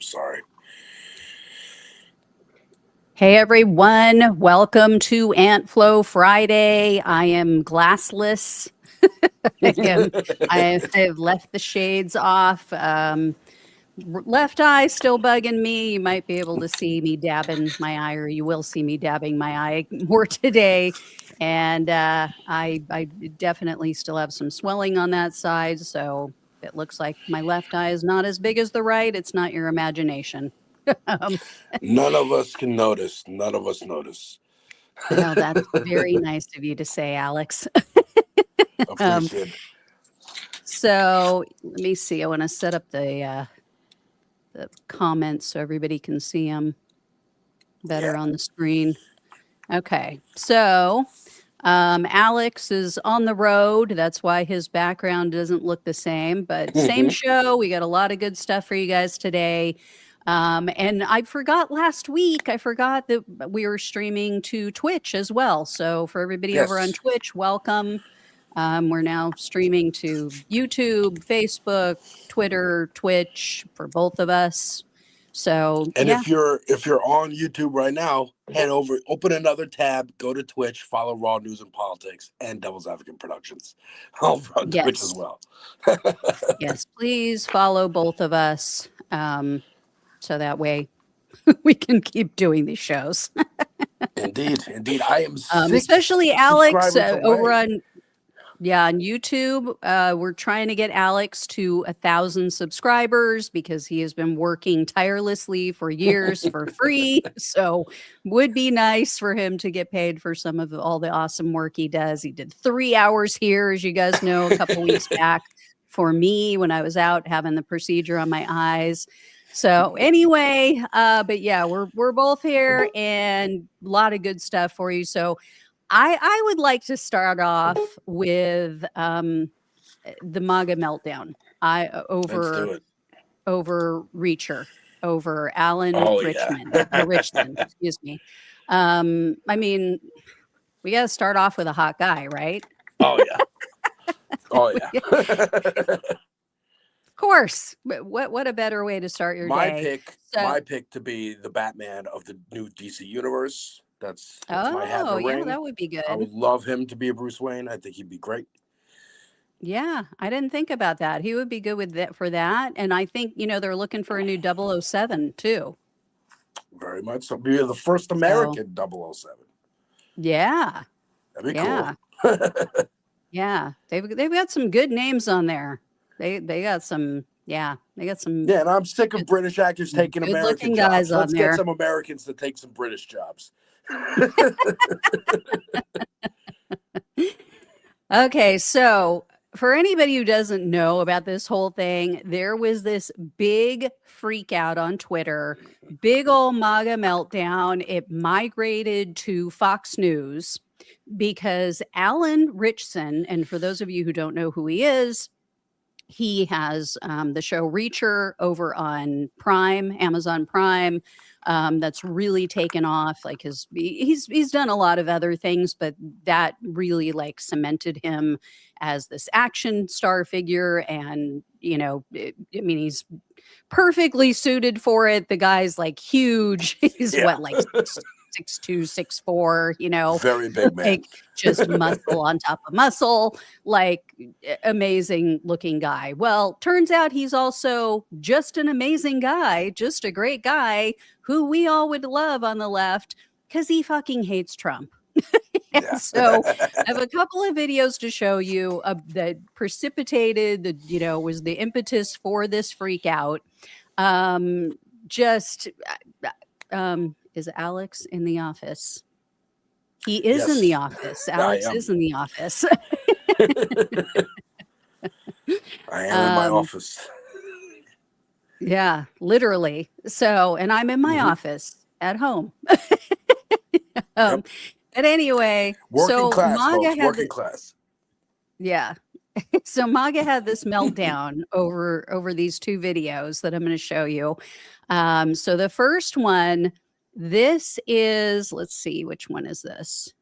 sorry. Hey everyone, welcome to Antflow Friday. I am glassless. I have left the shades off. Left eye still bugging me. You might be able to see me dabbing my eye, or you will see me dabbing my eye more today. And I definitely still have some swelling on that side. So it looks like my left eye is not as big as the right. It's not your imagination. um, None of us can notice. None of us notice. Oh, that's very nice of you to say, Alex. Appreciate it. So let me see. I want to set up the comments so everybody can see them better on the screen. Okay. So Alex is on the road. That's why his background doesn't look the same, but same show. We got a lot of good stuff for you guys today. And I forgot last week, I forgot that we were streaming to Twitch as well. So for everybody over on Twitch, welcome. We're now streaming to YouTube, Facebook, Twitter, Twitch for both of us. So and if you're on YouTube right now, head over, open another tab, go to Twitch, follow Raw News and Politics and Devil's Advocate Productions. I'll run Twitch as well. Yes, please follow both of us. So that way we can keep doing these shows. Indeed. I am especially Alex over on YouTube. We're trying to get Alex to 1,000 subscribers because he has been working tirelessly for years for free. So would be nice for him to get paid for some of all the awesome work he does. He did 3 hours here, as you guys know, a couple weeks back for me when I was out having the procedure on my eyes. So anyway, but yeah, we're both here and a lot of good stuff for you. So I would like to start off with the MAGA meltdown. Over Reacher, over Alan Richmond, excuse me. I mean, we got to start off with a hot guy, right? Oh yeah. Of course. What a better way to start your day. My pick to be the Batman of the new DC universe. That's my hat in the ring. That would be good. I would love him to be a Bruce Wayne. I think he'd be great. Yeah, I didn't think about that. He would be good with that for that. And I think, they're looking for a new 007 too. Very much so. Be the first American 007. Yeah. That'd be cool. Yeah. They've got some good names on there. They got some. Yeah, and I'm sick of British actors taking American jobs. Let's get some Americans to take some British jobs. Okay, so for anybody who doesn't know about this whole thing, there was this big freak out on Twitter, big old MAGA meltdown. It migrated to Fox News because Alan Richson, and for those of you who don't know who he is, he has the show Reacher over on Prime, Amazon Prime. That's really taken off. Like he's done a lot of other things, but that really like cemented him as this action star figure. And he's perfectly suited for it. The guy's like huge. He's what, like 6'2", 6'4", very big man, like just muscle on top of muscle, like amazing looking guy. Well, turns out he's also just an amazing guy, just a great guy who we all would love on the left because he fucking hates Trump. So I have a couple of videos to show you that precipitated was the impetus for this freak out. Is Alex in the office? He is in the office. Alex is in the office. I am in my office. Yeah, literally. So, and I'm in my office at home. But anyway, working class. Yeah. So MAGA had this meltdown over these two videos that I'm going to show you. So the first one, this is, let's see, which one is this?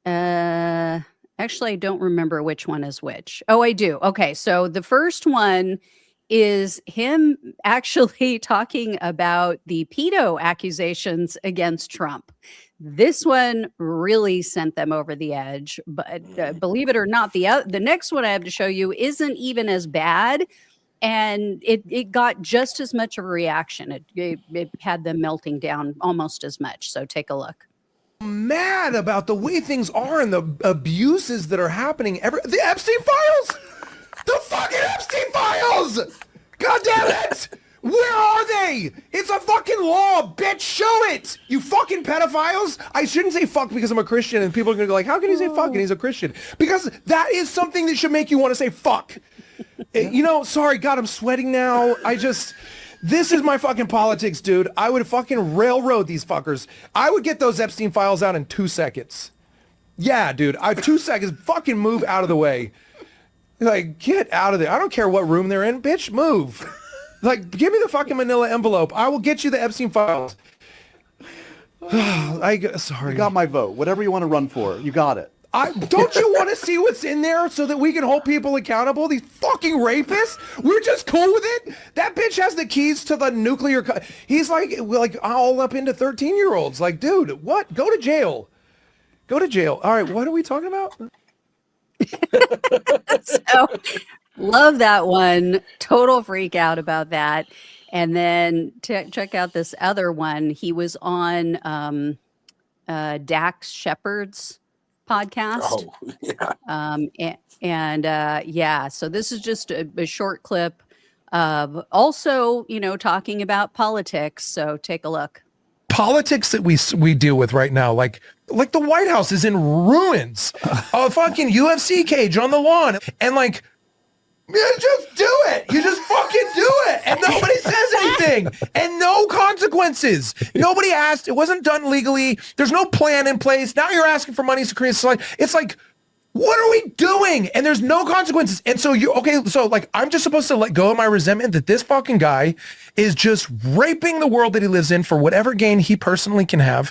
Actually, I don't remember which one is which. Oh, I do. Okay. So the first one is him actually talking about the pedo accusations against Trump. This one really sent them over the edge. But believe it or not, the next one I have to show you isn't even as bad. And it got just as much of a reaction. It had them melting down almost as much. So take a look. Mad about the way things are and the abuses that are happening. The Epstein files, the fucking Epstein files. God damn it! Where are they? It's a fucking law, bitch. Show it, you fucking pedophiles. I shouldn't say fuck because I'm a Christian, and people are gonna go like, how can he say fuck and he's a Christian? Because that is something that should make you want to say fuck. You know, sorry, God, I'm sweating now. This is my fucking politics, dude. I would fucking railroad these fuckers. I would get those Epstein files out in 2 seconds. Yeah, dude. 2 seconds. Fucking move out of the way. Like, get out of there. I don't care what room they're in. Bitch, move. Like, give me the fucking manila envelope. I will get you the Epstein files. Sorry. You got my vote. Whatever you want to run for, you got it. Don't you want to see what's in there so that we can hold people accountable? These fucking rapists? We're just cool with it? That bitch has the keys to the nuclear... He's like all up into 13-year-olds. Like, dude, what? Go to jail. Go to jail. All right, what are we talking about? So, love that one. Total freak out about that. And then check out this other one. He was on Dax Shepard's podcast. Oh, yeah. Yeah, so this is just a short clip of also, talking about politics. So take a look. Politics that we deal with right now, like the White House is in ruins. A fucking UFC cage on the lawn, and like, you just do it. You just fucking do it, and nobody says anything, and no consequences. Nobody asked. It wasn't done legally. There's no plan in place. Now you're asking for money to create society. It's like, what are we doing? And there's no consequences. And so so like, I'm just supposed to let go of my resentment that this fucking guy is just raping the world that he lives in for whatever gain he personally can have.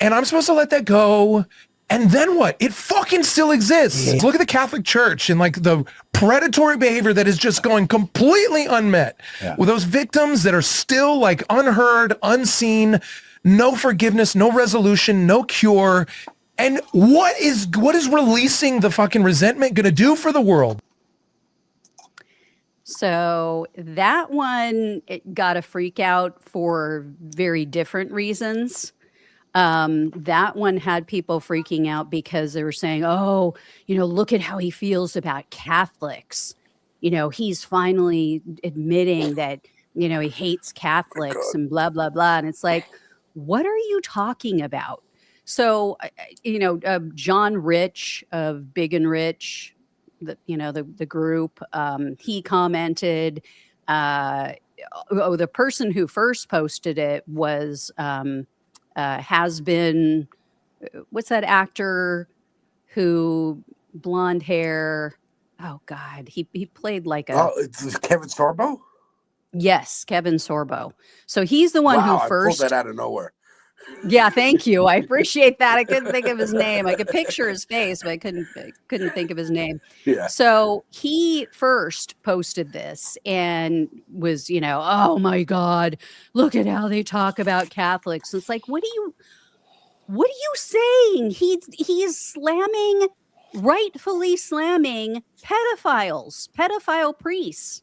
And I'm supposed to let that go. And then what? It fucking still exists. Yeah. Look at the Catholic Church and like the predatory behavior that is just going completely unmet. Yeah. With those victims that are still like unheard, unseen, no forgiveness, no resolution, no cure. And what is releasing the fucking resentment going to do for the world? So that one, it got a freak out for very different reasons. That one had people freaking out because they were saying, oh, look at how he feels about Catholics. He's finally admitting that, he hates Catholics and blah, blah, blah. And it's like, what are you talking about? So, John Rich of Big and Rich, the group, he commented, the person who first posted it was, has been, what's that actor who blonde hair? Oh God, he played like it's Kevin Sorbo. Yes, Kevin Sorbo. So he's the one who first. I pulled that out of nowhere. Yeah, thank you. I appreciate that. I couldn't think of his name. I could picture his face, but I couldn't think of his name. Yeah. So he first posted this and was, oh my God, look at how they talk about Catholics. It's like, what are you saying? He's rightfully slamming pedophile priests.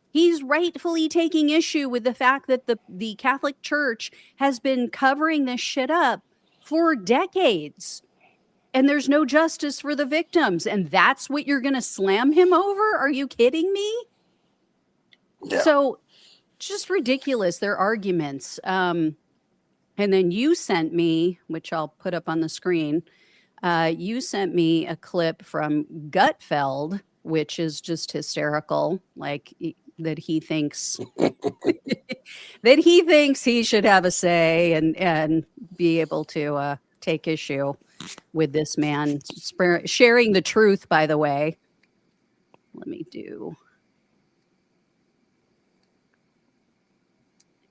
He's rightfully taking issue with the fact that the Catholic Church has been covering this shit up for decades. And there's no justice for the victims. And that's what you're going to slam him over? Are you kidding me? Yeah. So just ridiculous, their arguments. And then you sent me, which I'll put up on the screen, you sent me a clip from Gutfeld, which is just hysterical. Like, that he thinks he should have a say and be able to take issue with this man sharing the truth, by the way. Let me do.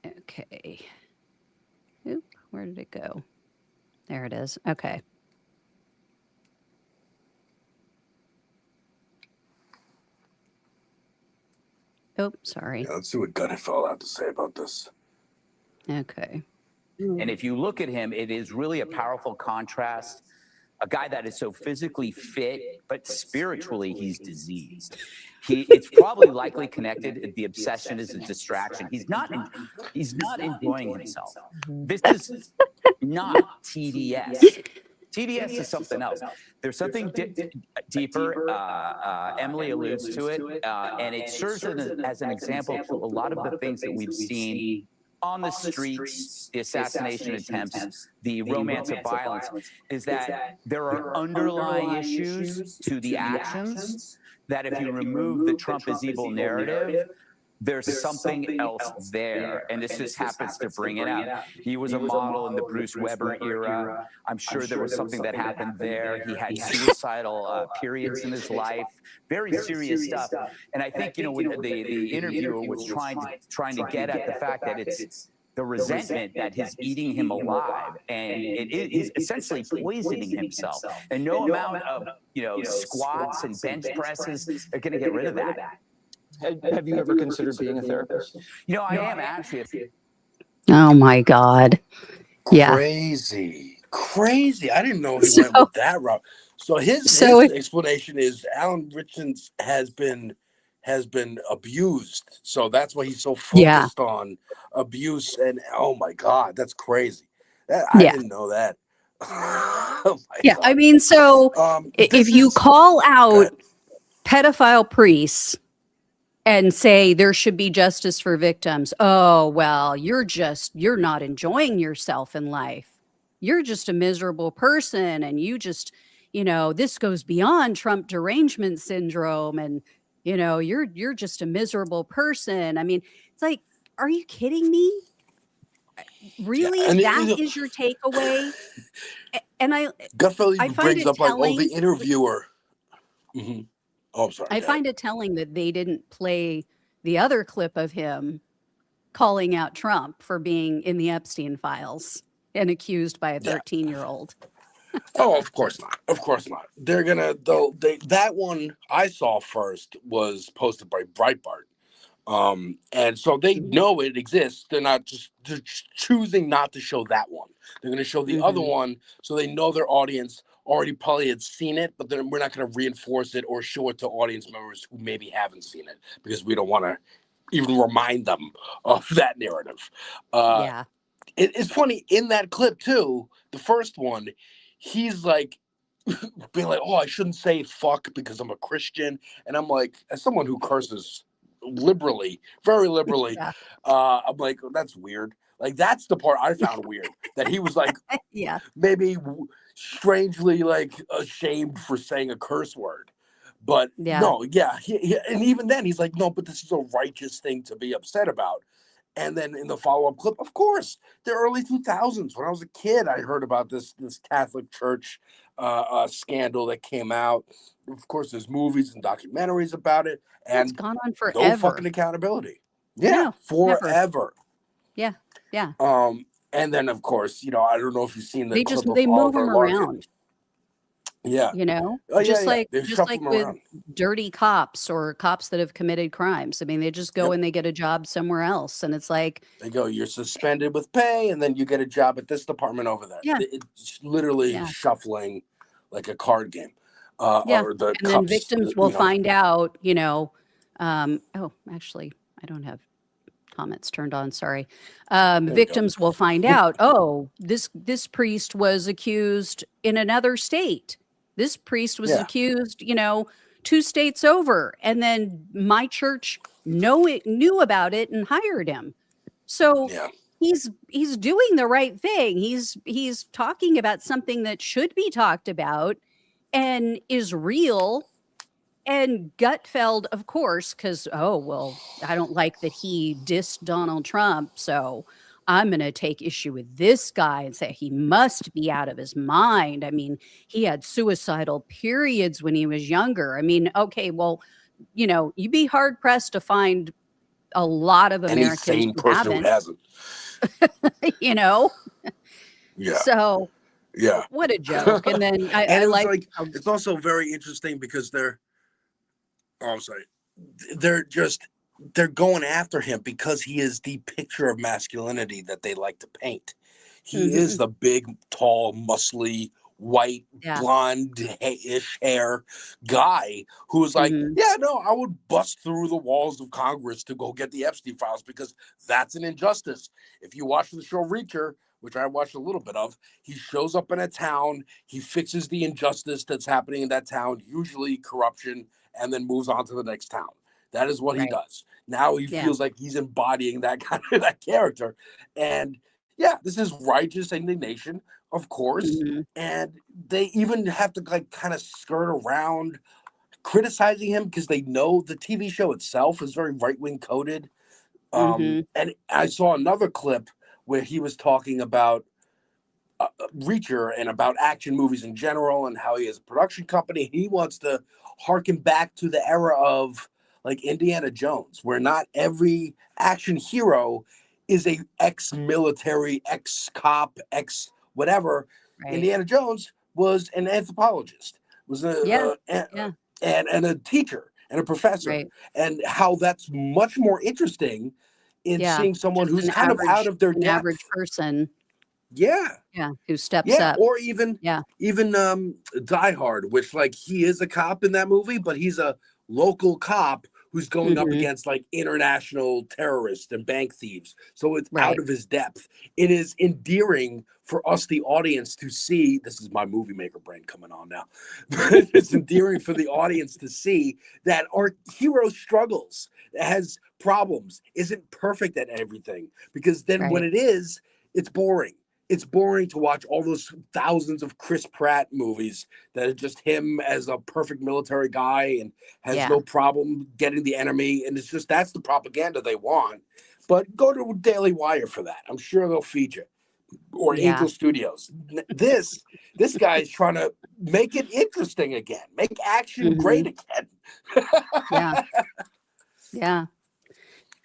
Okay. Oop, where did it go? There it is. Okay. Oh, sorry. Yeah, let's see what Gutterfeld had to say about this. Okay. And if you look at him, it is really a powerful contrast. A guy that is so physically fit, but spiritually he's diseased. It's probably likely connected. The obsession is a distraction. He's not enjoying himself. This is not TDS. TDS is something else. There's something deeper. Emily alludes to it, and it serves as an example to a lot of the things that we've seen on the streets, the assassination attempts, the romance of violence, is that there are underlying issues to the actions that if you remove the Trump is evil narrative, there's something else there. And this just happens to bring it out. He was a model in the Bruce Weber era. I'm sure there was something that happened there. He had suicidal periods in his life, very serious stuff. And I think, when the interviewer was trying to get at the fact that it's the resentment that is eating him alive, and it is essentially poisoning himself. And no amount of squats and bench presses are going to get rid of that. Have you ever considered being a therapist? I am actually. Oh my God. Yeah. Crazy. I didn't know he went with that route. So his explanation is Alan Richardson has been abused. So that's why he's so focused on abuse. And oh my God, that's crazy. I didn't know that. Oh my God. I mean, so if you call out pedophile priests and say there should be justice for victims, oh, well, you're not enjoying yourself in life. You're just a miserable person. And you just, this goes beyond Trump derangement syndrome. And, you're just a miserable person. I mean, it's like, are you kidding me? Really? Yeah, that is your takeaway? And Gutfeld I find brings it up telling, the interviewer. Mm-hmm. Oh, sorry. I find it telling that they didn't play the other clip of him calling out Trump for being in the Epstein files and accused by a 13-year-old. Oh, of course not. Of course not. They're gonna that one I saw first was posted by Breitbart. And so they know it exists. They're choosing not to show that one. They're going to show the other one so they know their audience already probably had seen it, but then we're not going to reinforce it or show it to audience members who maybe haven't seen it because we don't want to even remind them of that narrative. It's funny in that clip too, the first one, he's like being like, oh, I shouldn't say fuck because I'm a Christian. And I'm like, as someone who curses liberally, very liberally, I'm like, oh, that's weird. Like, that's the part I found weird, that he was like, maybe strangely like ashamed for saying a curse word. But no, and even then he's like, no, but this is a righteous thing to be upset about. And then in the follow-up clip, of course, the early 2000s, when I was a kid, I heard about this Catholic Church scandal that came out. Of course, there's movies and documentaries about it, and it's gone on forever. No fucking accountability. Yeah, forever. Never. Yeah. And then of course, I don't know if you've seen the clip of they move them Larkin. around. Yeah. Just like with dirty cops or cops that have committed crimes. I mean, they just go and they get a job somewhere else. And it's like, they go, you're suspended with pay, and then you get a job at this department over there. Yeah. It's literally shuffling like a card game. Or the and then victims will find out, actually, I don't have comments turned on. Sorry. Victims will find out, this priest was accused in another state. This priest was accused, 2 states over. And then my church knew about it and hired him. So he's doing the right thing. He's talking about something that should be talked about and is real. And Gutfeld, of course, because, I don't like that he dissed Donald Trump, so I'm going to take issue with this guy and say he must be out of his mind. I mean, he had suicidal periods when he was younger. I mean, okay, well, you'd be hard-pressed to find a lot of Americans any sane person who hasn't. Yeah. So, what a joke. And then I like it's also very interesting because they're just they're going after him because he is the picture of masculinity that they like to paint. He is the big, tall, muscly, white, Yeah. blonde-ish hair guy who is like, yeah, no, I would bust through the walls of Congress to go get the Epstein files because that's an injustice. If you watch the show Reacher, which I watched a little bit of, he shows up in a town, he fixes the injustice that's happening in that town, usually corruption, and then moves on to the next town. That is what he does. Now he feels like he's embodying that kind of that character. And yeah, this is righteous indignation, of course. And they even have to like kind of skirt around criticizing him because they know the TV show itself is very right-wing coded. And I saw another clip where he was talking about Reacher and about action movies in general and how he has a production company. He wants to harken back to the era of like Indiana Jones, where not every action hero is a ex-military, ex-cop, ex-whatever. Right. Indiana Jones was an anthropologist, was and a teacher and a professor, and how that's much more interesting in seeing someone Just who's an kind of out of their an depth. average person. Yeah. Yeah. Who steps up. Or even Die Hard, which like he is a cop in that movie, but he's a local cop who's going up against like international terrorists and bank thieves. So it's out of his depth. It is endearing for us, the audience, to see. This is my movie maker brain coming on now. It's endearing for the audience to see that our hero struggles, has problems, isn't perfect at everything. Because then when it is, it's boring. It's boring to watch all those thousands of Chris Pratt movies that are just him as a perfect military guy and has no problem getting the enemy. And it's just, that's the propaganda they want. But go to Daily Wire for that. I'm sure they'll feed you. Or Angel Studios. This guy is trying to make it interesting again. Make action great again.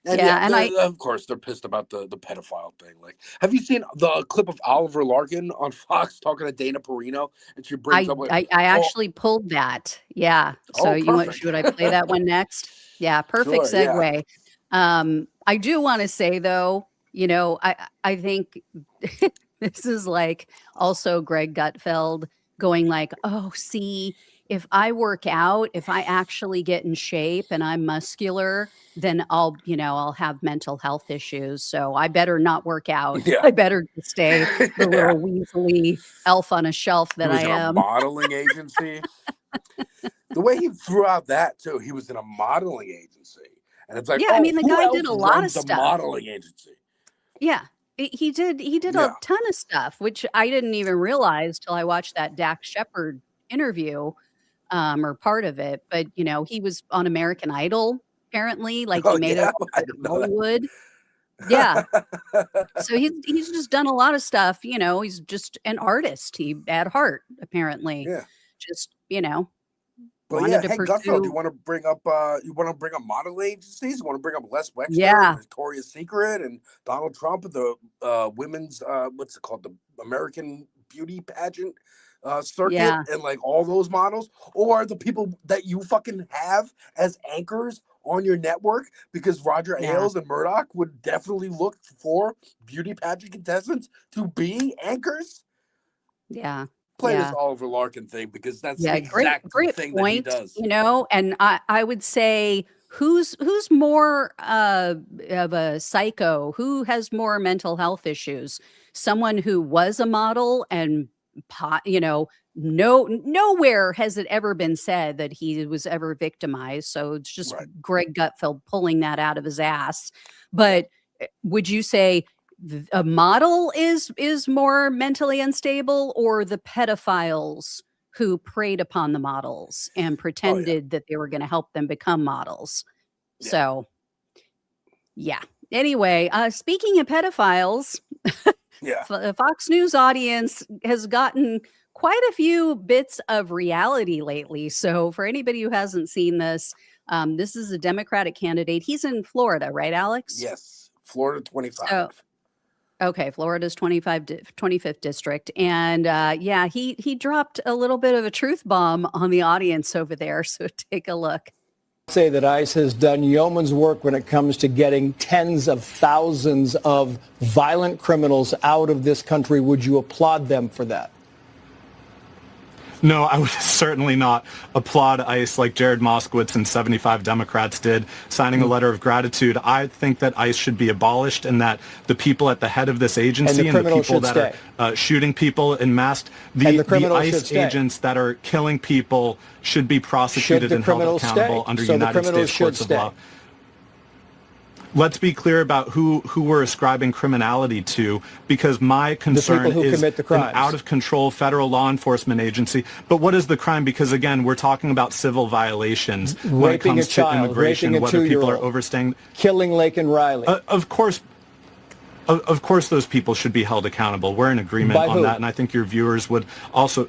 And of course, they're pissed about the pedophile thing. Like, have you seen the clip of Oliver Larkin on Fox talking to Dana Perino? And she brings up, I actually pulled that. Yeah. So should I play that one next? Yeah. Perfect segue. I do want to say though, I think this is like also Greg Gutfeld going like, oh, see, if I work out, if I actually get in shape and I'm muscular, then I'll have mental health issues. So I better not work out. I better stay the little weaselly elf on a shelf that I am. A modeling agency. The way he threw out that too, he was in a modeling agency. And it's like, I mean, the guy did a lot of stuff. Modeling agency. Yeah. He did a ton of stuff, which I didn't even realize till I watched that Dax Shepard interview, or part of it. But he was on American Idol, apparently. Like he made it in Hollywood. Yeah. So he's just done a lot of stuff. He's just an artist. He at heart, apparently. Yeah. Just But wanted hey, to Gutfeld, pursue. you want to bring up model agencies? You want to bring up Les Wexner and Victoria's Secret and Donald Trump and the women's what's it called, the American beauty pageant circuit, and like all those models, or the people that you fucking have as anchors on your network, because Roger Ailes and Murdoch would definitely look for beauty pageant contestants to be anchors. Play this Oliver Larkin thing, because that's the exact thing point, that he does. And I would say who's more of a psycho, who has more mental health issues? Someone who was a model and nowhere has it ever been said that he was ever victimized. So it's just Greg Gutfeld pulling that out of his ass. But would you say a model is more mentally unstable, or the pedophiles who preyed upon the models and pretended that they were going to help them become models? So anyway, speaking of pedophiles, the Fox News audience has gotten quite a few bits of reality lately. So for anybody who hasn't seen this, this is a Democratic candidate. He's in Florida, right, Alex? Yes, Florida 25. So, okay, Florida's 25th district. And he dropped a little bit of a truth bomb on the audience over there. So take a look. say that ICE has done yeoman's work when it comes to getting tens of thousands of violent criminals out of this country. Would you applaud them for that? No, I would certainly not applaud ICE like Jared Moskowitz and 75 Democrats did, signing a letter of gratitude. I think that ICE should be abolished and that the people at the head of this agency and the people that are shooting people en masse, the ICE agents that are killing people should be prosecuted and held accountable under United States courts of law. Let's be clear about who we're ascribing criminality to, because my concern is an out-of-control federal law enforcement agency. But what is the crime? Because, again, we're talking about civil violations when it comes to immigration, whether people are overstaying. Killing Lake and Riley. Of course, those people should be held accountable. We're in agreement on that, and I think your viewers would also.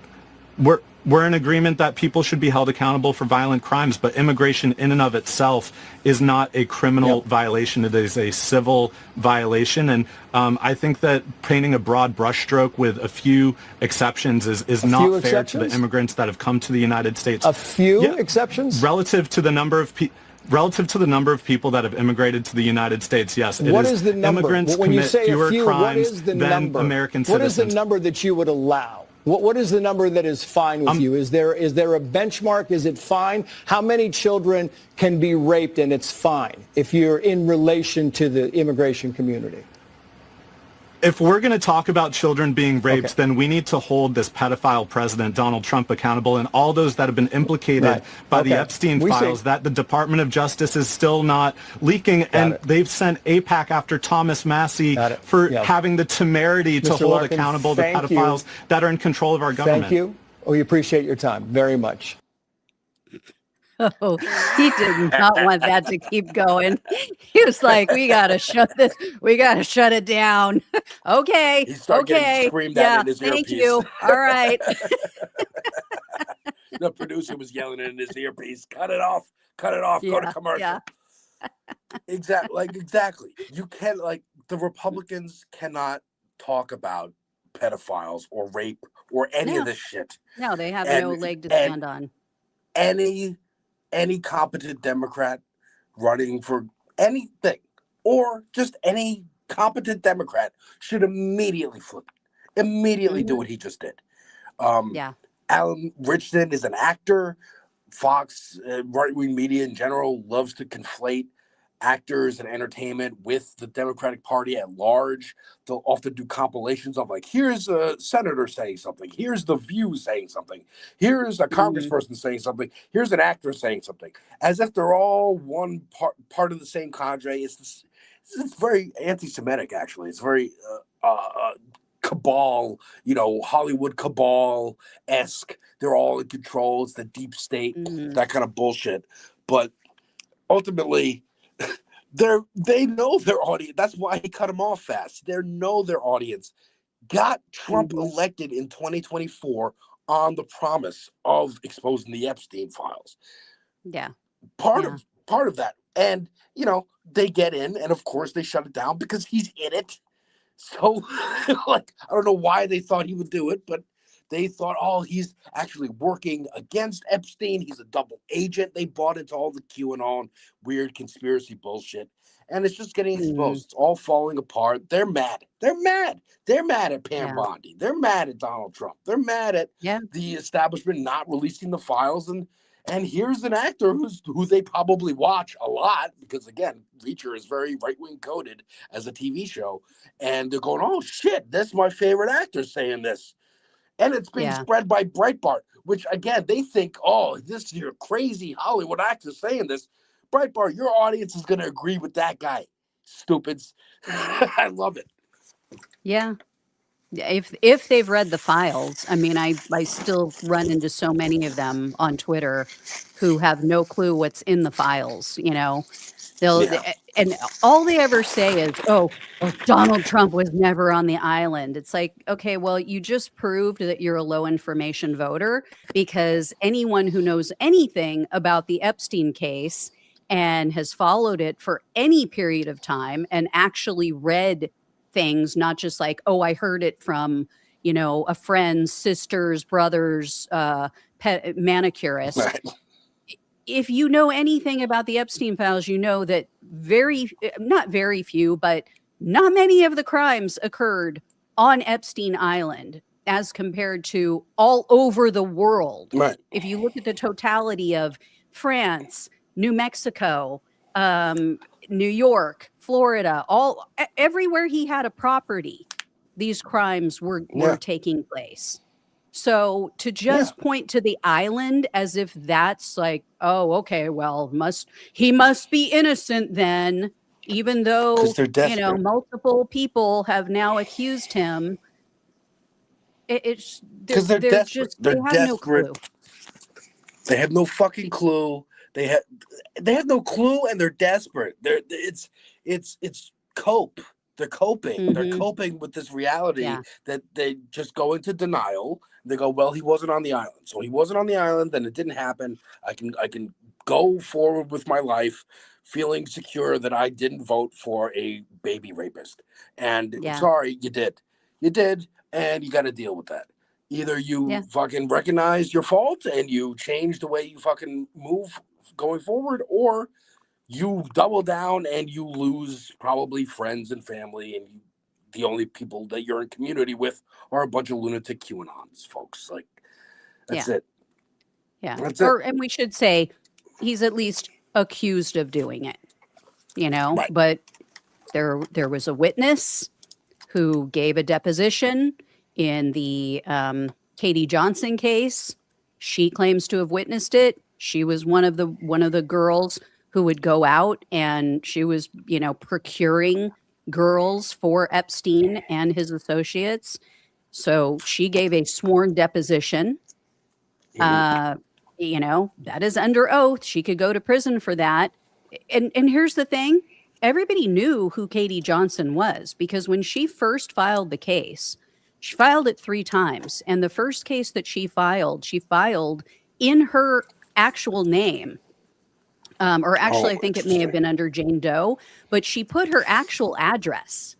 We're in agreement that people should be held accountable for violent crimes, but immigration in and of itself is not a criminal violation. It is a civil violation. And I think that painting a broad brushstroke with a few exceptions is not fair to the immigrants that have come to the United States. A few exceptions? Relative to the number of people that have immigrated to the United States, yes. What is the number? Immigrants commit fewer crimes than American citizens. What is the number that you would allow? What is the number that is fine with you? Is there a benchmark? Is it fine? How many children can be raped and it's fine if you're in relation to the immigration community? If we're going to talk about children being raped, then we need to hold this pedophile president, Donald Trump, accountable, and all those that have been implicated by the Epstein files that the Department of Justice is still not leaking. And they've sent AIPAC after Thomas Massey for having the temerity to hold accountable the pedophiles that are in control of our government. Thank you. We appreciate your time very much. Oh, he did not want that to keep going. He was like, we got to shut it down. Okay. He started getting screamed at in his earpiece. Thank you. All right. The producer was yelling in his earpiece, cut it off, go to commercial. Yeah. Exactly. You can't, the Republicans cannot talk about pedophiles or rape or any of this shit. No, they have no leg to stand on. Any competent Democrat running for anything, or just any competent Democrat, should immediately flip it. Immediately do what he just did. Alan Richardson is an actor. Fox, right-wing media in general, loves to conflate actors and entertainment with the Democratic Party at large. They'll often do compilations of here's a senator saying something, here's The View saying something, here's a congressperson saying something, here's an actor saying something, as if they're all one part of the same cadre. It's very anti-Semitic, actually. It's very cabal, Hollywood cabal-esque. They're all in control. It's the deep state, that kind of bullshit. But ultimately, they know their audience. That's why he cut them off fast. They know their audience got Trump elected in 2024 on the promise of exposing the Epstein files. Yeah. Part of that. And, they get in, and of course they shut it down because he's in it. So, I don't know why they thought he would do it, but they thought, he's actually working against Epstein. He's a double agent. They bought into all the QAnon weird conspiracy bullshit. And it's just getting exposed. It's all falling apart. They're mad. They're mad. They're mad at Pam Bondi. They're mad at Donald Trump. They're mad at the establishment not releasing the files. And here's an actor who they probably watch a lot because, again, Reacher is very right-wing coded as a TV show. And they're going, oh, shit, that's my favorite actor saying this. And it's being spread by Breitbart, which, again, they think, this is your crazy Hollywood actor saying this. Breitbart, your audience is going to agree with that guy. Stupids. I love it. Yeah. If they've read the files, I mean, I still run into so many of them on Twitter who have no clue what's in the files, and all they ever say is, Donald Trump was never on the island. It's like, okay, well, you just proved that you're a low information voter, because anyone who knows anything about the Epstein case and has followed it for any period of time and actually read things, not just like, I heard it from, a friend's sister's brother's manicurist. Right. if you know anything about the Epstein files, you know that not very few, but not many of the crimes occurred on Epstein Island as compared to all over the world. Right. If you look at the totality of France, New Mexico, New York, Florida, everywhere he had a property, these crimes were taking place. So to just point to the island as if that's like, oh, okay, well, he must be innocent then, even though, they're multiple people have now accused him. Because they're desperate. They have no clue. They have no fucking clue. They have no clue, and they're desperate. It's cope. They're coping. Mm-hmm. They're coping with this reality that they just go into denial. They go, well, he wasn't on the island. So he wasn't on the island, then it didn't happen. I can go forward with my life feeling secure that I didn't vote for a baby rapist. And sorry, you did. You did, and you got to deal with that. Either you fucking recognize your fault and you change the way you fucking move going forward, or you double down and you lose probably friends and family, and the only people that you're in community with are a bunch of lunatic QAnons, folks. Like, that's it. Yeah. That's it. And we should say he's at least accused of doing it, Right. But there was a witness who gave a deposition in the Katie Johnson case. She claims to have witnessed it. She was one of the girls who would go out, and she was, procuring girls for Epstein and his associates. So she gave a sworn deposition. That is under oath. She could go to prison for that. And here's the thing. Everybody knew who Katie Johnson was, because when she first filed the case, she filed it 3 times. And the first case that she filed in her actual name. I think it may have been under Jane Doe, but she put her actual address,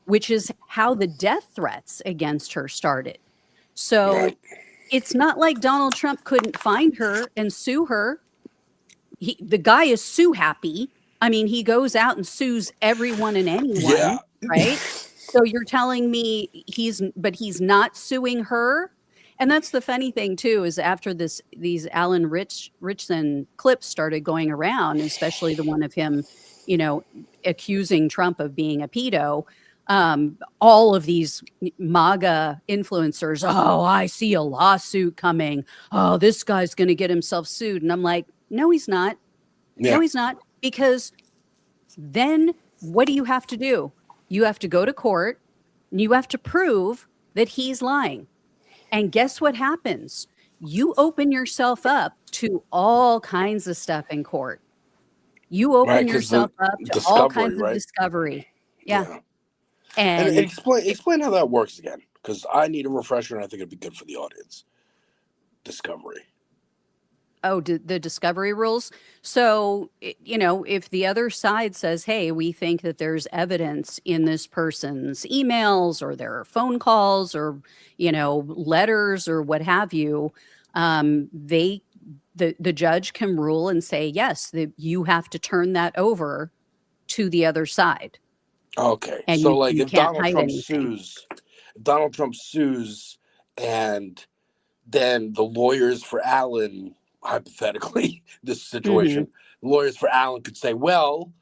which is how the death threats against her started. So it's not like Donald Trump couldn't find her and sue her. The guy is sue happy. I mean, he goes out and sues everyone and anyone, right? So you're telling me he's not suing her? And that's the funny thing too, is after these Alan Richson clips started going around, especially the one of him, accusing Trump of being a pedo, all of these MAGA influencers, oh, I see a lawsuit coming. Oh, this guy's going to get himself sued. And I'm like, no, he's not. Yeah. No, he's not. Because then what do you have to do? You have to go to court and you have to prove that he's lying. And guess what happens? You open yourself up to all kinds of stuff in court. You open yourself up to all kinds of discovery. Yeah. And explain how that works again, because I need a refresher and I think it'd be good for the audience. Discovery. Oh, the discovery rules. So, if the other side says, hey, we think that there's evidence in this person's emails or their phone calls or, letters or what have you, the judge can rule and say, yes, you have to turn that over to the other side. Okay. And so you if Donald Trump sues and then the lawyers for Alan, hypothetically, this situation, lawyers for Alan could say, well,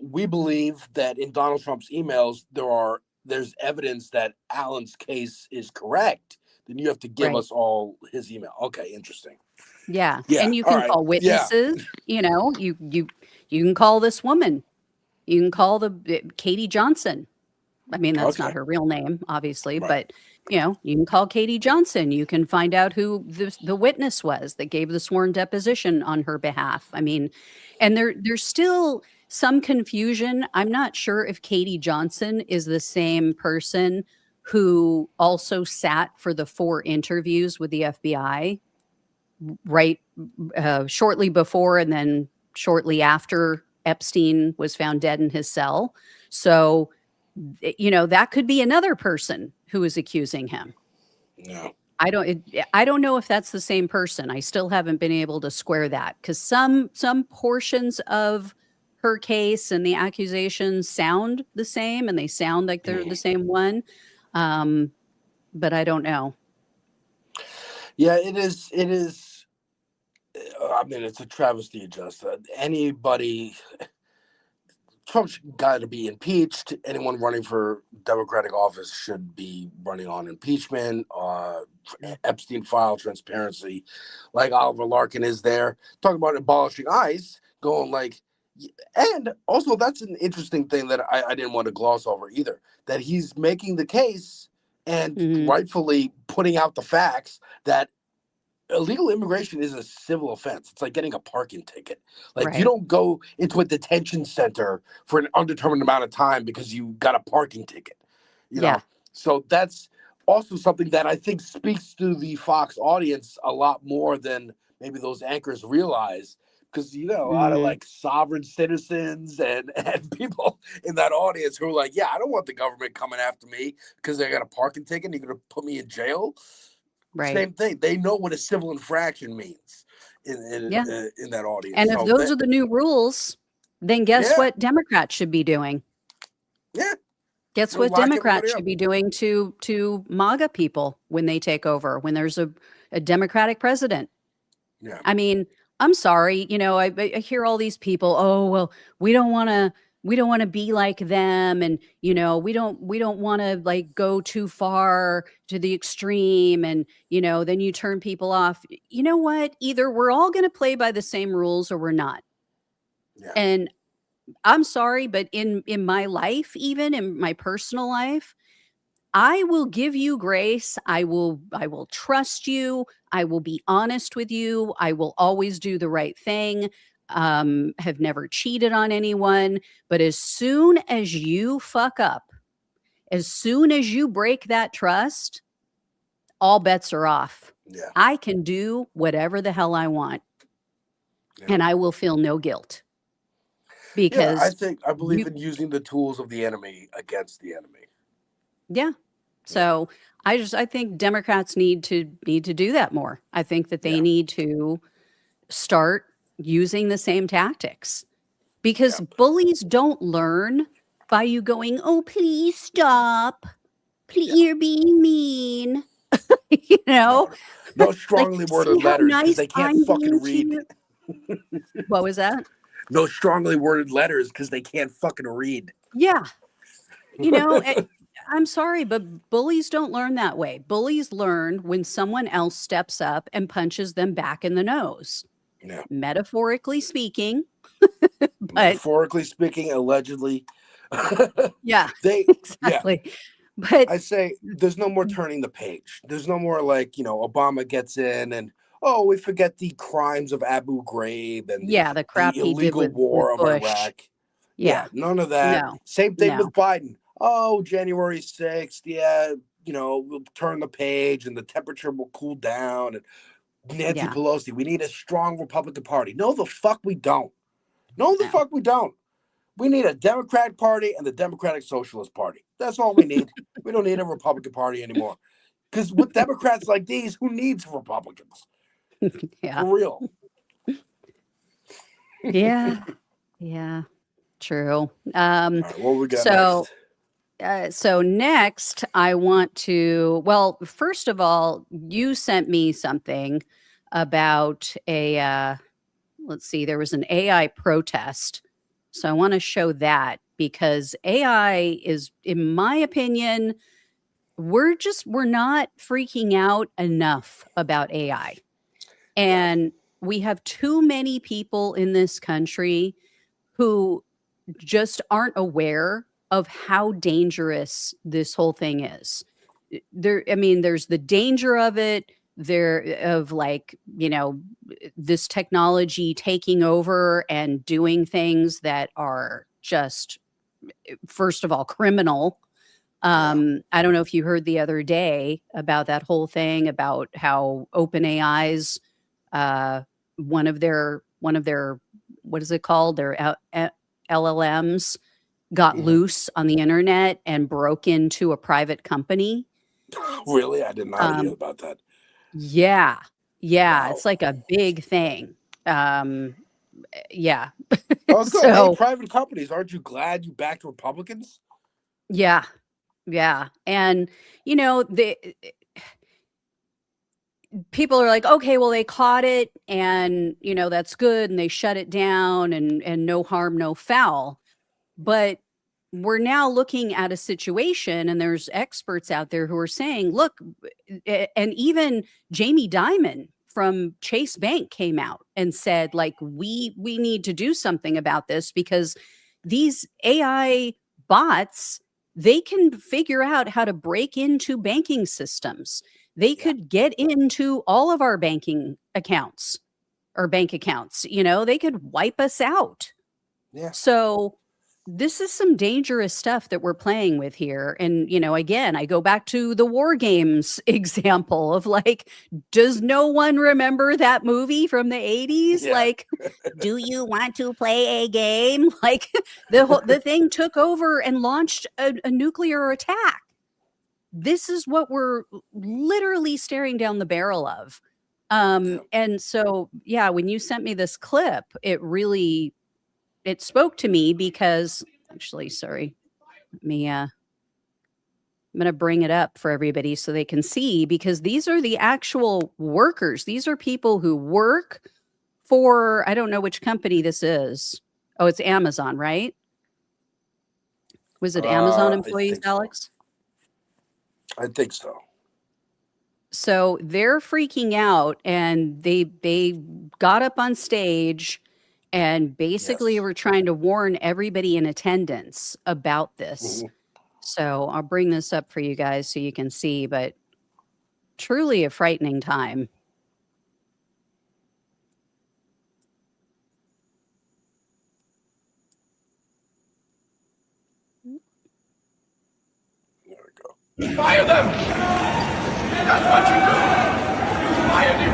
we believe that in Donald Trump's emails, there's evidence that Alan's case is correct. Then you have to give us all his email. Okay, interesting. Yeah. And you can call witnesses, you can call this woman. You can call Katie Johnson. I mean, that's not her real name, obviously, but you can call Katie Johnson. You can find out who the witness was that gave the sworn deposition on her behalf. I mean, and there's still some confusion. I'm not sure if Katie Johnson is the same person who also sat for the 4 interviews with the FBI, right, shortly before and then shortly after Epstein was found dead in his cell. So, that could be another person who is accusing him. No. I don't know if that's the same person. I still haven't been able to square that, because some portions of her case and the accusations sound the same, and they sound like they're the same one. But I don't know. Yeah, it is. It is. I mean, it's a travesty. Just anybody. Trump's got to be impeached. Anyone running for Democratic office should be running on impeachment, Epstein file, transparency, like Oliver Larkin is there. Talking about abolishing ICE, going like, and also that's an interesting thing that I didn't want to gloss over either, that he's making the case and rightfully putting out the facts that illegal immigration is a civil offense. It's like getting a parking ticket. Like you don't go into a detention center for an undetermined amount of time because you got a parking ticket. You know? So that's also something that I think speaks to the Fox audience a lot more than maybe those anchors realize. Because a lot of like sovereign citizens and people in that audience who are like, yeah, I don't want the government coming after me because they got a parking ticket and you're gonna put me in jail. Same thing. They know what a civil infraction means in that audience. And if those are the new rules, then guess what Democrats should be doing? Yeah. Guess what Democrats should be doing to MAGA people when they take over, when there's a Democratic president. Yeah. I mean, I'm sorry, I hear all these people, oh, well, we don't want to be like them, and we don't want to like go too far to the extreme, and then you turn people off. You know what? Either we're all going to play by the same rules or we're not. Yeah. And I'm sorry, but in my life, even in my personal life, I will give you grace. I will trust you. I will be honest with you. I will always do the right thing. Have never cheated on anyone. But as soon as you fuck up, as soon as you break that trust, all bets are off. Yeah. I can do whatever the hell I want. Yeah. And I will feel no guilt. Because I believe in using the tools of the enemy against the enemy. Yeah. So I think Democrats need to do that more. I think that they need to start using the same tactics, because bullies don't learn by you going, oh, please stop. Please, you're being mean. No strongly worded letters because they can't fucking read. What was that? No strongly worded letters because they can't fucking read. Yeah. I'm sorry, but bullies don't learn that way. Bullies learn when someone else steps up and punches them back in the nose. Yeah. Metaphorically speaking. Metaphorically speaking, allegedly. Yeah. Exactly. Yeah. But I say there's no more turning the page. There's no more like, Obama gets in and we forget the crimes of Abu Ghraib and the crap the he illegal did with war of Bush. Iraq. Yeah. None of that. No. Same thing with Biden. Oh, January 6th. Yeah. We'll turn the page and the temperature will cool down. And Nancy Pelosi, we need a strong Republican Party. No, the fuck we don't. Fuck we don't. We need a Democratic Party and the Democratic Socialist Party. That's all we need. We don't need a Republican Party anymore. Because with Democrats like these, who needs Republicans? Yeah. For real. Yeah. Yeah. True. All right, what we got next? So next I want to, first of all, you sent me something about let's see, there was an AI protest. So I want to show that, because AI is, in my opinion, we're not freaking out enough about AI. And we have too many people in this country who just aren't aware of how dangerous this whole thing is. There's the danger of it, this technology taking over and doing things that are just, first of all, criminal. I don't know if you heard the other day about that whole thing about how OpenAI's one of their what is it called? Their LLMs got loose on the internet and broke into a private company Really? I did not hear about that. Yeah. Wow. It's like a big thing. Yeah. Oh, good. So, Hey, private companies, aren't you glad you backed Republicans? yeah. And, people are like, okay, well, they caught it and, that's good. And they shut it down and no harm, no foul. But we're now looking at a situation, and there's experts out there who are saying, look, and even Jamie Dimon from Chase Bank came out and said, like, we need to do something about this because these AI bots, they can figure out how to break into banking systems. They could get into all of our banking accounts or bank accounts, they could wipe us out. Yeah. So this is some dangerous stuff that we're playing with here. And, again, I go back to the War Games example of like, does no one remember that movie from the 80s? Yeah. Like, do you want to play a game? Like the thing took over and launched a nuclear attack. This is what we're literally staring down the barrel of. And so, yeah, when you sent me this clip, it spoke to me because actually, sorry, I'm going to bring it up for everybody so they can see, because these are the actual workers. These are people who work for, I don't know which company this is. Oh, it's Amazon, right? Was it Amazon employees, Alex? I think so. So they're freaking out, and they got up on stage and basically were trying to warn everybody in attendance about this. Mm-hmm. So I'll bring this up for you guys so you can see, but truly a frightening time. There we go. Fire them! That's what you do! Fire them!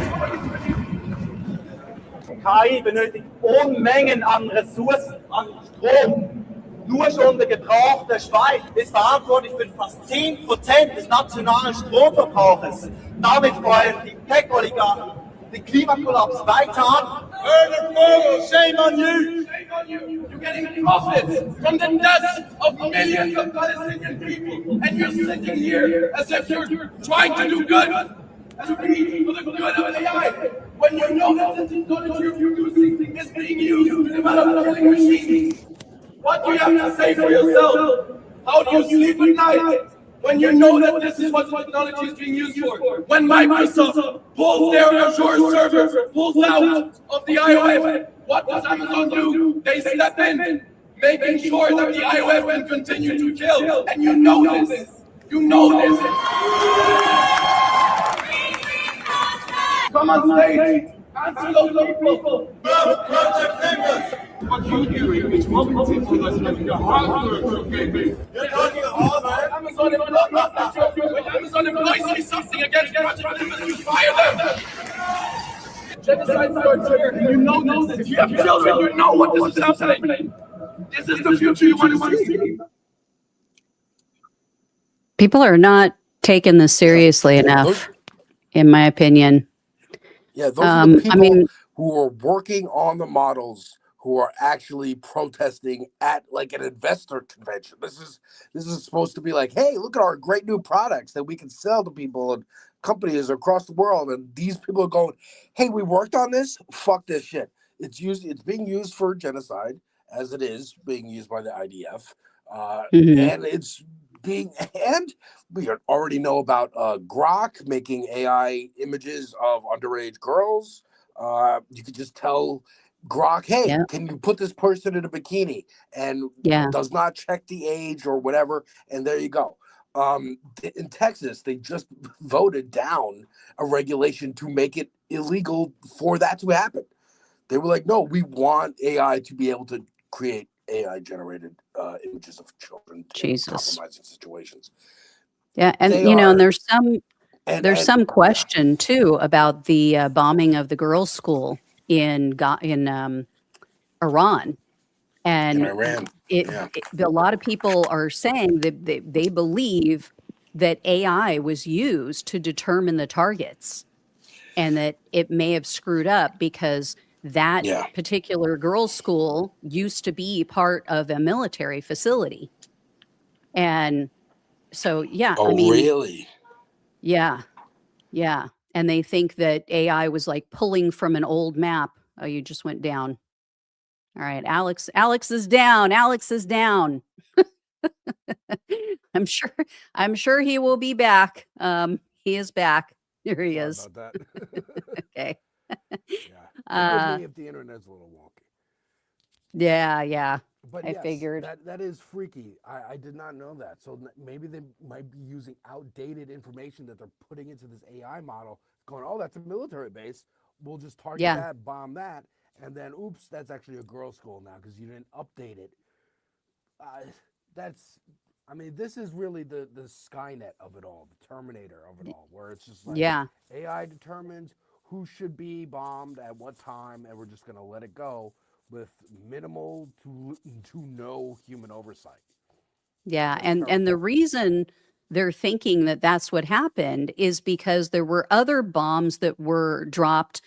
KI benötigt Unmengen an Ressourcen, an Strom. Nur schon der Gebrauch der Schweiz ist verantwortlich für fast 10% des nationalen Stromverbrauchs. Damit wollen die Tech-Oligarchen den Klimakollaps weiter an. Shame on you! Shame on you! You're getting profits from the deaths of millions of Palestinian people, and you're sitting here as if you're trying to do good, to be for the good of AI, when you know that the technology you're using is being used to develop killing machines. What do you have to say for yourself? How do you sleep at night when you know that this is what technology is being used for? When Microsoft pulls their Azure server, pulls out of the IOF, what does Amazon do? They step in, making sure that the IOF can continue to kill. And you know this. You know this. Come on stage. Answer those people. Project members. What you doing is mobilizing us like a hardware gaming. You're talking hardware? Amazon employees say something against project members, you fire them. Genocide starts here. You know this. If you have children, you know what this is happening. This is the future you want to see. People are not taking this seriously enough, in my opinion. Yeah, those are the people who are working on the models who are actually protesting at like an investor convention. This is supposed to be like, hey, look at our great new products that we can sell to people and companies across the world. And these people are going, hey, we worked on this. Fuck this shit. It's being used for genocide, as it is being used by the IDF, and and we already know about Grok making AI images of underage girls. You could just tell Grok, hey, can you put this person in a bikini, and does not check the age or whatever, and there you go. In Texas, they just voted down a regulation to make it illegal for that to happen. They were like, no, we want AI to be able to create AI-generated images of children in compromising situations. Yeah, and and there's some question too about the bombing of the girls' school in Iran, and in Iran. A lot of people are saying that they believe that AI was used to determine the targets, and that it may have screwed up because that Yeah. particular girls' school used to be part of a military facility. And so, yeah, I Oh, mean, really? yeah, yeah. And they think that AI was like pulling from an old map. Oh, you just went down. All right, Alex is down. Alex is down. I'm sure he will be back. He is back. Here he Sorry is. about that. Okay. Yeah. Forgive me if the internet's a little wonky. Yeah. But I yes, figured. that is freaky. I did not know that. So maybe they might be using outdated information that they're putting into this AI model, going, oh, that's a military base. We'll just target Yeah. that, bomb that, and then, oops, that's actually a girls' school now because you didn't update it. This is really the Skynet of it all, the Terminator of it all, where it's just like Yeah. AI determines who should be bombed at what time, and we're just going to let it go with minimal to no human oversight. Yeah, That's and the terrifying. reason they're thinking that that's what happened is because there were other bombs that were dropped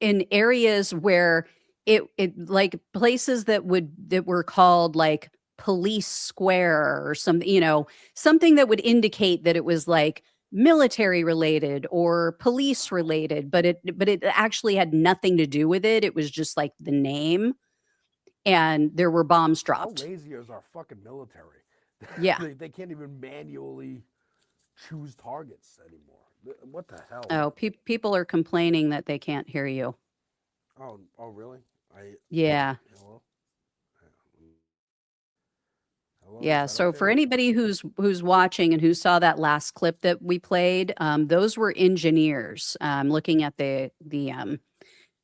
in areas where it like places that were called like police square or something, something that would indicate that it was like military related or police related, but it actually had nothing to do with it. It was just like the name, and there were bombs How dropped. lazy is our fucking military? Yeah. they can't even manually choose targets anymore. What the hell? Oh, people are complaining that they can't hear you. Oh, really? Yeah. Hello? Hello? Yeah. Is that So okay? for anybody who's watching and who saw that last clip that we played, those were engineers. Looking at the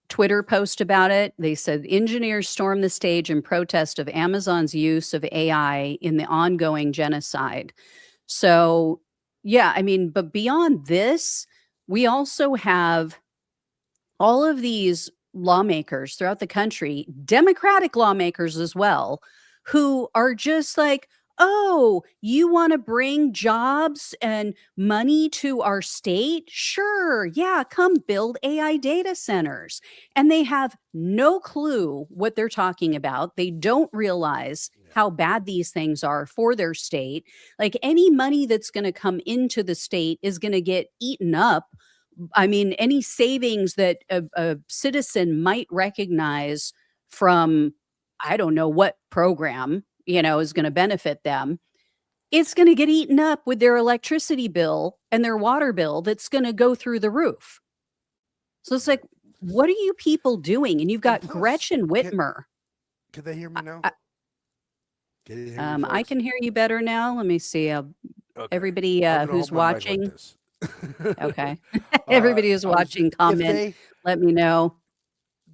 Twitter post about it, they said engineers stormed the stage in protest of Amazon's use of AI in the ongoing genocide. So, yeah, I mean, but beyond this, we also have all of these lawmakers throughout the country, Democratic lawmakers as well, who are just like, oh, you want to bring jobs and money to our state? Sure. Yeah. Come build AI data centers. And they have no clue what they're talking about. They don't realize how bad these things are for their state. Like any money that's going to come into the state is going to get eaten up. I mean, any savings that a citizen might recognize from, I don't know what program, is going to benefit them, it's going to get eaten up with their electricity bill and their water bill that's going to go through the roof. So it's like, what are you people doing? And you've got plus, Gretchen Whitmer. Can they hear me now? Can you hear me, I folks? can hear you better now. Let me see. Okay. Everybody I'm gonna who's hold my mic like watching. this. Okay. Everybody who's watching, comment, let me know.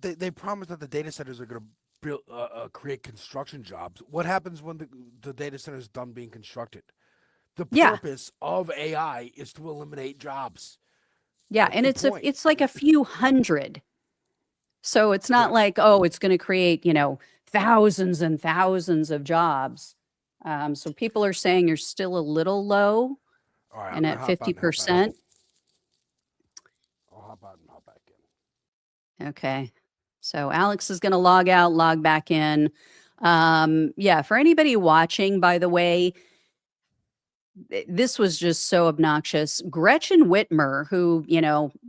They promise that the data centers are going to build, create construction jobs. What happens when the data center is done being constructed? The purpose of AI is to eliminate jobs. Yeah, That's and it's like a few hundred. So it's not like, oh, it's going to create, thousands and thousands of jobs. So people are saying you're still a little low, and at 50%. I'll hop out and hop back in. Okay. So Alex is going to log out, log back in. Yeah, for anybody watching, by the way, this was just so obnoxious. Gretchen Whitmer, who,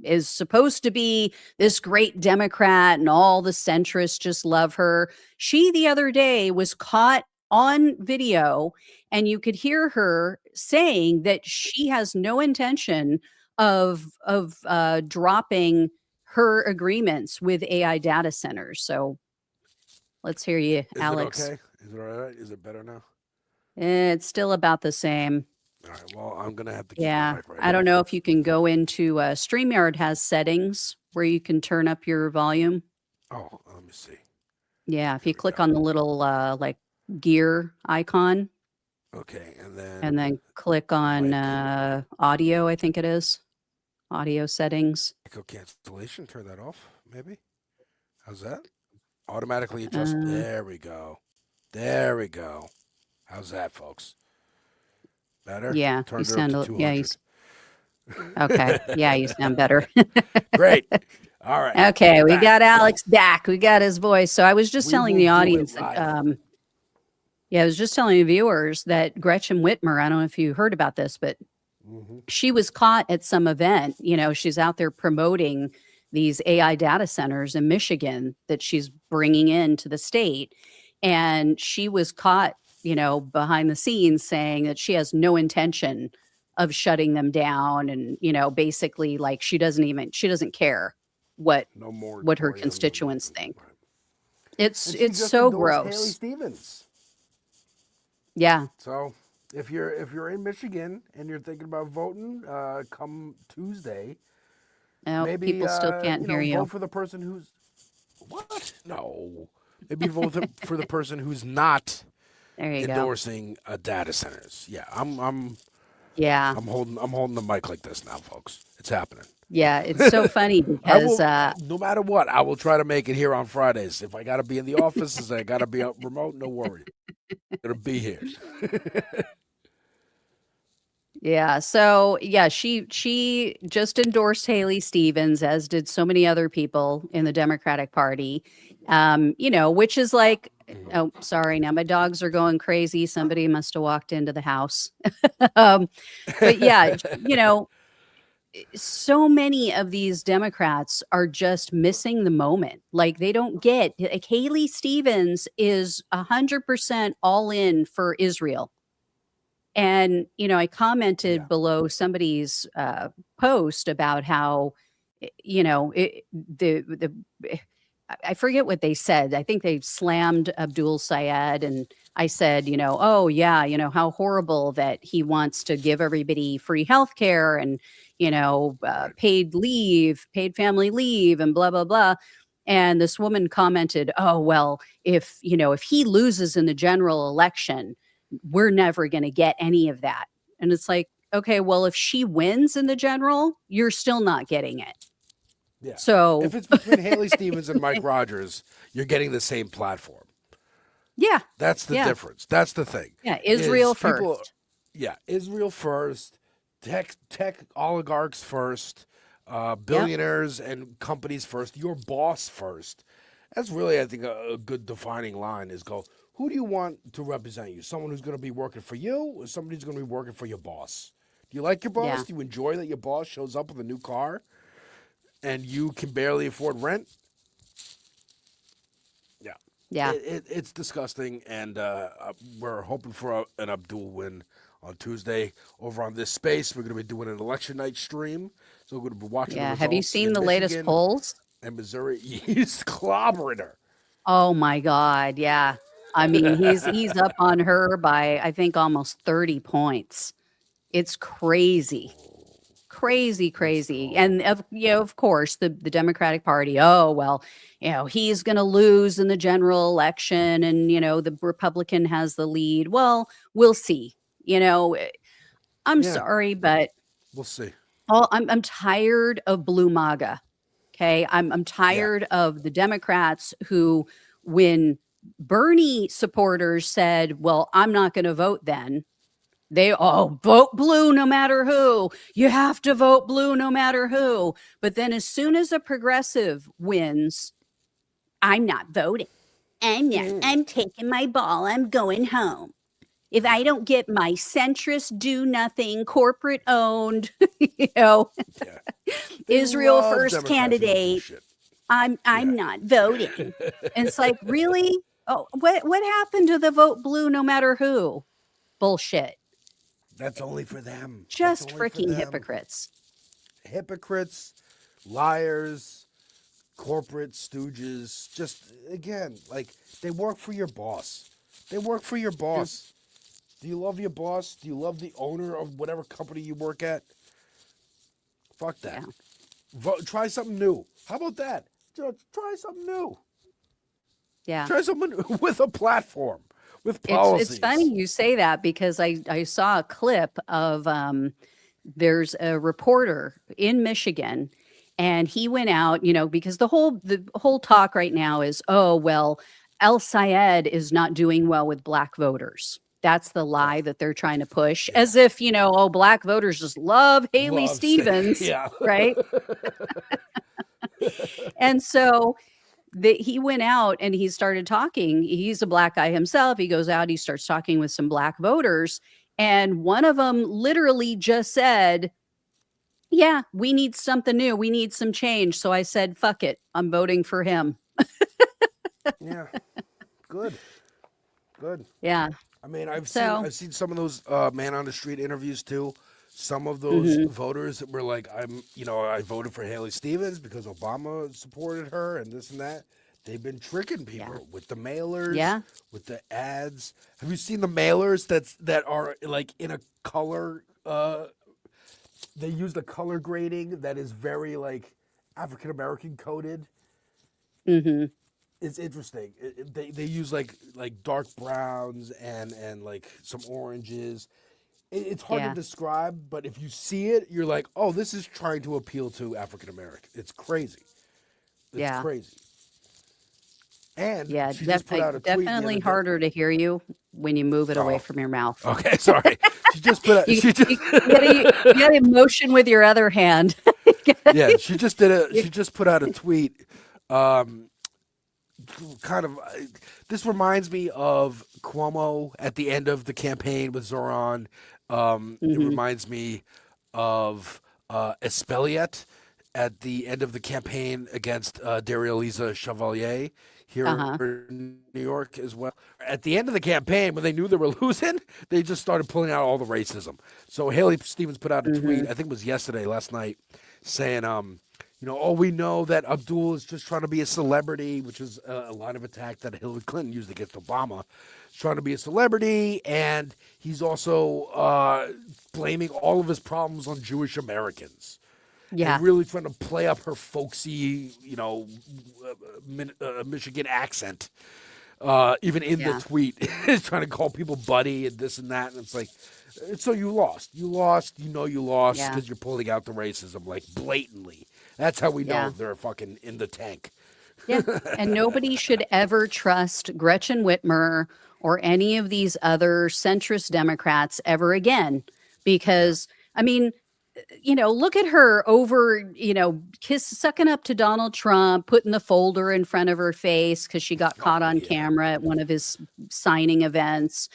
is supposed to be this great Democrat and all the centrists just love her. She, the other day, was caught on video, and you could hear her saying that she has no intention of dropping her agreements with AI data centers. So let's hear you, Alex. Is it okay? Is it all right? Is it better now? It's still about the same. All right. Well, I'm gonna have to. Yeah, I don't know if you can go into StreamYard has settings where you can turn up your volume. Oh, let me see. Yeah, if you click on the little like gear icon. Okay, and then click on audio. I think it is audio settings. Echo cancellation. Turn that off. Maybe. How's that? Automatically adjust. There we go. There we go. How's that, folks? Better? Yeah, you Turned her up sound to a 200. okay. Yeah, you sound better. Great. All right. Okay, we're we back. got Alex back. We got his voice. So I was just We telling will the do it audience that, live. yeah, I was just telling the viewers that Gretchen Whitmer, I don't know if you heard about this, but she was caught at some event. You know, she's out there promoting these AI data centers in Michigan that she's bringing into the state. And she was caught, you know, behind the scenes saying that she has no intention of shutting them down. And, you know, basically like she doesn't care what No more. her constituents think. And she It's just so endorsed Haley gross. Stevens. Yeah. So if you're in Michigan and you're thinking about voting, come Tuesday, No, maybe people still can't hear you. vote for the person who's what? No, maybe vote for the person who's not There you go. endorsing data centers. Yeah, I'm Yeah. holding the mic like this now, folks. It's happening. Yeah. It's so funny I because, will, no matter what, I will try to make it here on Fridays. If I got to be in the office, I got to be out remote. No worry, I'm gonna be here. yeah. So yeah, she just endorsed Haley Stevens, as did so many other people in the Democratic Party. You know, which is like, oh, sorry, now my dogs are going crazy. Somebody must have walked into the house. But yeah, you know, so many of these Democrats are just missing the moment. Like they don't get, like Haley Stevens is 100% all in for Israel. And, you know, I commented below somebody's post about how, you know, I forget what they said. I think they slammed Abdul Sayed. And I said, you know, oh, yeah, you know, how horrible that he wants to give everybody free health care and, you know, paid leave, paid family leave and blah, blah, blah. And this woman commented, oh, well, if, you know, if he loses in the general election, we're never going to get any of that. And it's like, okay, well, if she wins in the general, you're still not getting it. Yeah. So if it's between Haley Stevens and Mike Rogers, you're getting the same platform. Yeah. That's the difference. That's the thing. Yeah. Israel first. Yeah. Israel first. Tech oligarchs first. Billionaires and companies first. Your boss first. That's really, I think, a good defining line is go, who do you want to represent you? Someone who's going to be working for you or somebody who's going to be working for your boss? Do you like your boss? Yeah. Do you enjoy that your boss shows up with a new car and you can barely afford rent? Yeah. Yeah. It's disgusting, and we're hoping for an Abdul win on Tuesday over on this space. We're going to be doing an election night stream, so we're going to be watching the results. Have you seen in the Michigan latest polls? and Missouri. He's clobbering her. Oh my God. Yeah. I mean, he's up on her by, I think, almost 30 points. It's crazy. Crazy. And you know, of course, the Democratic Party, oh, well, you know, he's going to lose in the general election and, you know, the Republican has the lead. Well, we'll see. You know, I'm sorry, but we'll see. I'm tired of blue MAGA. Okay. I'm tired of the Democrats who, when Bernie supporters said, well, I'm not going to vote then, they vote blue no matter who. You have to vote blue no matter who. But then as soon as a progressive wins, I'm not voting. I'm taking my ball. I'm going home. If I don't get my centrist, do nothing, corporate owned, you know, Israel first candidate, I'm not voting. And it's like, really? Oh, what happened to the vote blue no matter who? Bullshit. That's only for them. Just freaking hypocrites. Hypocrites, liars, corporate stooges. Just, again, like, they work for your boss. They work for your boss. Do you love your boss? Do you love the owner of whatever company you work at? Fuck that. Try something new. How about that? Try something new. Yeah. Try something with a platform, with policies. It's funny you say that because I saw a clip of there's a reporter in Michigan and he went out, you know, because the whole talk right now is, oh, well, El Sayed is not doing well with black voters. That's the lie that they're trying to push, as if, oh, black voters just love Haley Stevens, Yeah. right? And so he went out and he started talking. He's a black guy himself. He goes out, he starts talking with some black voters. And one of them literally just said, yeah, we need something new. We need some change. So I said, fuck it. I'm voting for him. Yeah. Good. Yeah. I mean, I've So- seen some of those man on the street interviews too. Some of those voters were like, I voted for Haley Stevens because Obama supported her and this and that. They've been tricking people with the mailers, with the ads. Have you seen the mailers that are like in a color? They use the color grading that is very like African American coded. Mm-hmm. It's interesting. They use like dark browns and like some oranges. It's hard to describe, but if you see it, you're like, oh, this is trying to appeal to African American. It's crazy. It's crazy. And she just put out a tweet definitely harder to hear you when you move it away from your mouth. Okay, sorry. She just put out. You gotta motion with your other hand. Yeah, she just put out a tweet. This reminds me of Cuomo at the end of the campaign with Zoran. It reminds me of Espelliot at the end of the campaign against Daria-Lisa Chevalier here in New York as well. At the end of the campaign, when they knew they were losing, they just started pulling out all the racism. So Haley Stevens put out a tweet, I think it was last night, saying, we know that Abdul is just trying to be a celebrity, which is a line of attack that Hillary Clinton used against Obama. He's trying to be a celebrity, and he's also blaming all of his problems on Jewish Americans. Yeah. And really trying to play up her folksy, Michigan accent. Even in the tweet, trying to call people buddy and this and that. And it's like, so you lost. You lost because you're pulling out the racism, like blatantly. That's how we know they're fucking in the tank. Yeah. And nobody should ever trust Gretchen Whitmer or any of these other centrist Democrats ever again. Because, I mean, look at her over, sucking up to Donald Trump, putting the folder in front of her face because she got caught on camera at one of his signing events,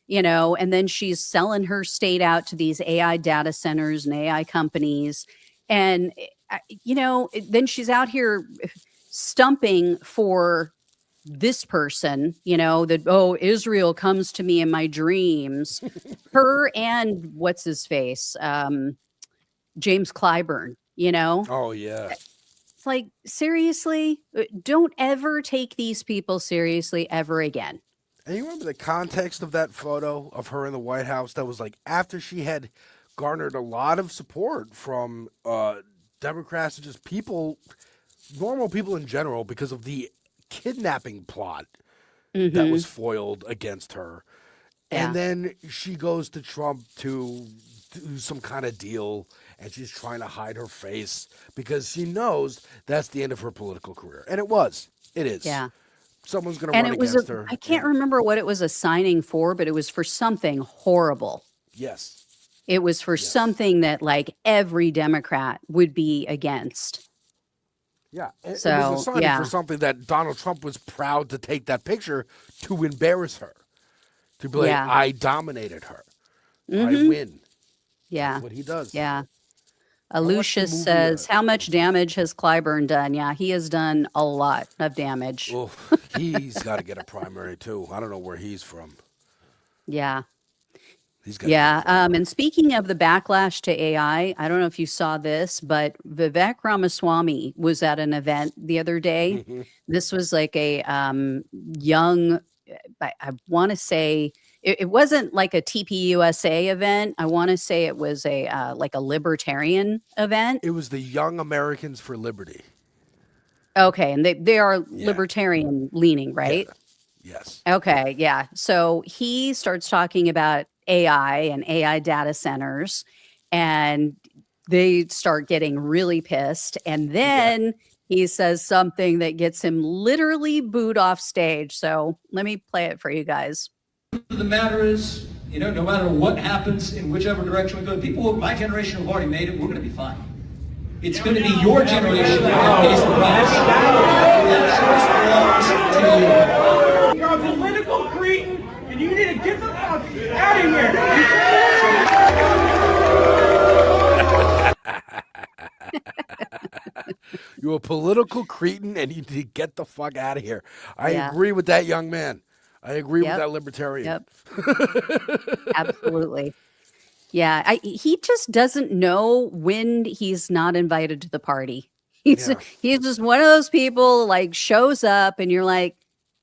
and then she's selling her state out to these AI data centers and AI companies. And, then she's out here stumping for this person, that, Israel comes to me in my dreams. Her and what's his face? James Clyburn, Oh, yeah. It's like, seriously, don't ever take these people seriously ever again. And you remember the context of that photo of her in the White House? That was like after she had garnered a lot of support from Democrats and just people, normal people in general, because of the kidnapping plot that was foiled against her. Yeah. And then she goes to Trump to do some kind of deal, and she's trying to hide her face because she knows that's the end of her political career. And it is. Yeah. Someone's going to run against her. I can't remember what it was a signing for, but it was for something horrible. Yes. It was for something that like every Democrat would be against. Yeah. It was So, a signing for something that Donald Trump was proud to take that picture to embarrass her. To be like, I dominated her. I win. Yeah. That's what he does. Yeah. Alucious says, how much damage has Clyburn done? Yeah, he has done a lot of damage. Well, he's got to get a primary too. I don't know where he's from. Yeah. He's got and speaking of the backlash to AI, I don't know if you saw this, but Vivek Ramaswamy was at an event the other day. This was like a young, I want to say, it wasn't like a TPUSA event. I want to say it was a like a libertarian event. It was the Young Americans for Liberty. Okay, and they are libertarian leaning, right? Yeah. Yes. Okay, yeah. So he starts talking about AI and AI data centers, and they start getting really pissed. And then he says something that gets him literally booed off stage. So let me play it for you guys. of the matter is, no matter what happens in whichever direction we go, people of my generation have already made it. We're going to be fine. It's going to be your generation that pays the price. That choice belongs to you. You're a political cretin, and you need to get the fuck out of here. You're a political cretin, and you need to get the fuck out of here. I Yeah. agree with that young man. I agree Yep. with that libertarian. Yep. Absolutely. Yeah, he just doesn't know when he's not invited to the party. He's just one of those people like shows up and you're like,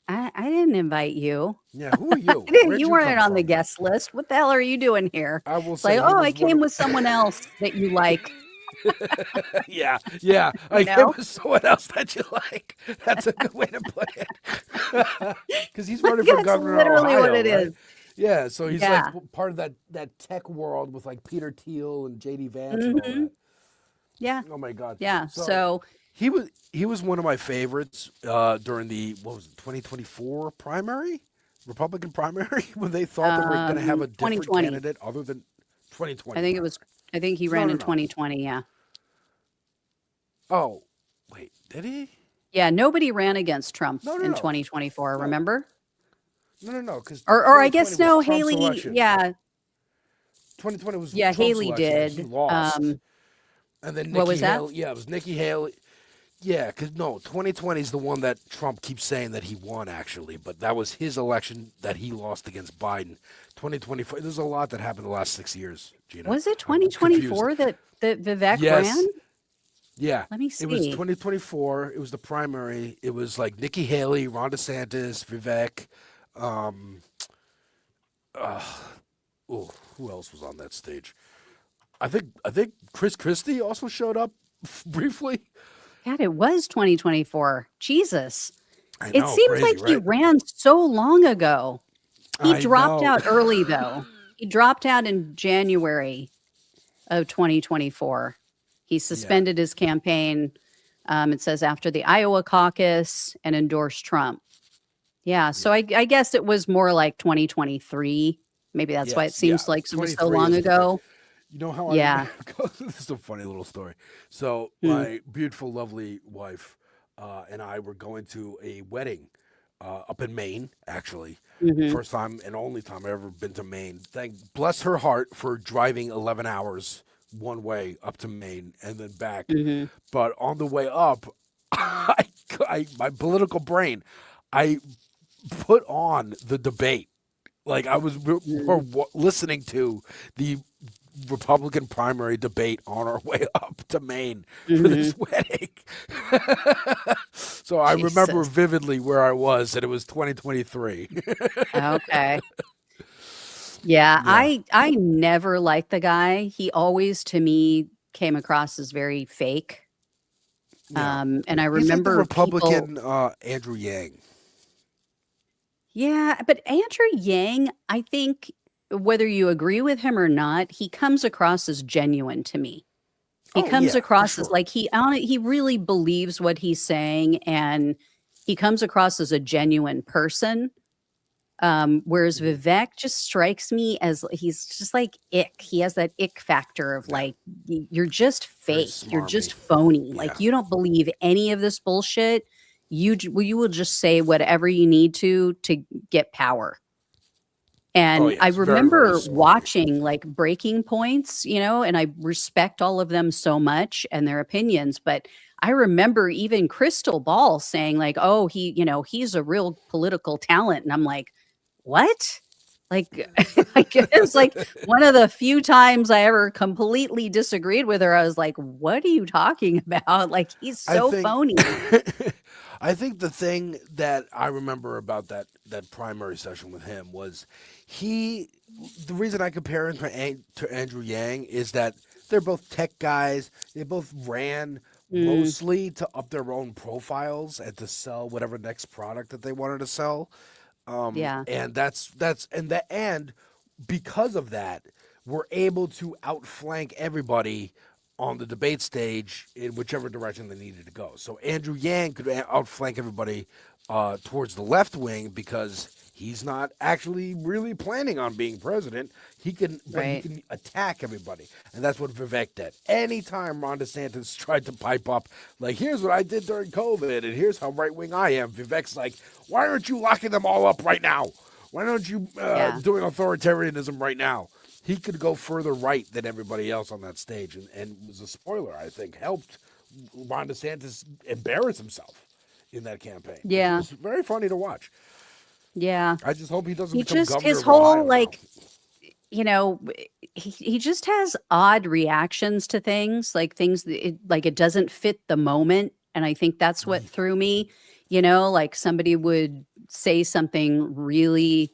I didn't invite you. Yeah, who are you? You weren't on the guest list. What the hell are you doing here? I will It's say, like, I came with someone else that you like. yeah. I You came know? with someone else that you like. That's a good way to put it. Because he's running for That's governor. literally of what Ohio, it right? is. Yeah, so he's Yeah. like part of that tech world with like Peter Thiel and JD Vance and all that. Yeah. Oh my God. Yeah. So he was one of my favorites during the 2024 primary, Republican primary, when they thought they were going to have a different 2020. candidate other than 2020. I think he ran in 2020. Yeah. Oh, wait, did he? Yeah. Nobody ran against Trump No, in no. 2024. Remember? No, because Or I guess no, Haley. Yeah. 2020 was Yeah, Trump's Haley election. He did. lost. And then Nikki What was that? Haley, yeah, it was Nikki Haley. Yeah, because 2020 is the one that Trump keeps saying that he won, actually, but that was his election that he lost against Biden. 2024, there's a lot that happened the last 6 years, Gina. Was it I'm 2024 that Vivek ran? Yeah. Let me see. It was 2024. It was the primary. It was like Nikki Haley, Ron DeSantis, Vivek. Who else was on that stage? I think Chris Christie also showed up briefly. God, it was 2024. Jesus. I It know, seems crazy, like he right? ran so long ago. He I dropped know. out early, though. He dropped out in January of 2024. He suspended his campaign, it says, after the Iowa caucus and endorsed Trump. Yeah, so I guess it was more like 2023. Maybe that's why it seems like it was so 23 long is the ago. You know how Yeah. this is a funny little story. So my beautiful, lovely wife and I were going to a wedding up in Maine, actually. First time and only time I've ever been to Maine. Bless her heart for driving 11 hours one way up to Maine and then back. But on the way up, my political brain, I put on the debate. Like I was listening to the Republican primary debate on our way up to Maine for this wedding. So I remember vividly where I was, and it was 2023. Okay. Yeah, I never liked the guy. He always, to me, came across as very fake. And I He's like the remember Republican Andrew Yang. Yeah, but Andrew Yang, I think whether you agree with him or not, he comes across as genuine to me. He comes across as like he really believes what he's saying, and he comes across as a genuine person. Whereas Vivek just strikes me as he's just like ick. He has that ick factor of like you're just fake, you're just phony. Like you don't believe any of this bullshit. You will just say whatever you need to get power. And I remember watching like Breaking Points, and I respect all of them so much and their opinions. But I remember even Crystal Ball saying like, "Oh, he's a real political talent," and I'm like, "What?" Like, I guess like one of the few times I ever completely disagreed with her. I was like, "What are you talking about?" Like he's so phony. I think the thing that I remember about that primary session with him was the reason I compare him to Andrew Yang is that they're both tech guys. They both ran mostly to up their own profiles and to sell whatever next product that they wanted to sell. And and because of that, we're able to outflank everybody on the debate stage in whichever direction they needed to go. So Andrew Yang could outflank everybody towards the left wing because he's not actually really planning on being president. He can attack everybody. And that's what Vivek did. Anytime Ron DeSantis tried to pipe up, like, here's what I did during COVID, and here's how right-wing I am, Vivek's like, why aren't you locking them all up right now? Why aren't you doing authoritarianism right now? He could go further right than everybody else on that stage, and was a spoiler, I think, helped Ron DeSantis embarrass himself in that campaign. Yeah. It was very funny to watch. Yeah. I just hope he doesn't become governor his of whole Ohio like, you know, he just has odd reactions to things, like things that it doesn't fit the moment. And I think that's what threw me, like somebody would say something really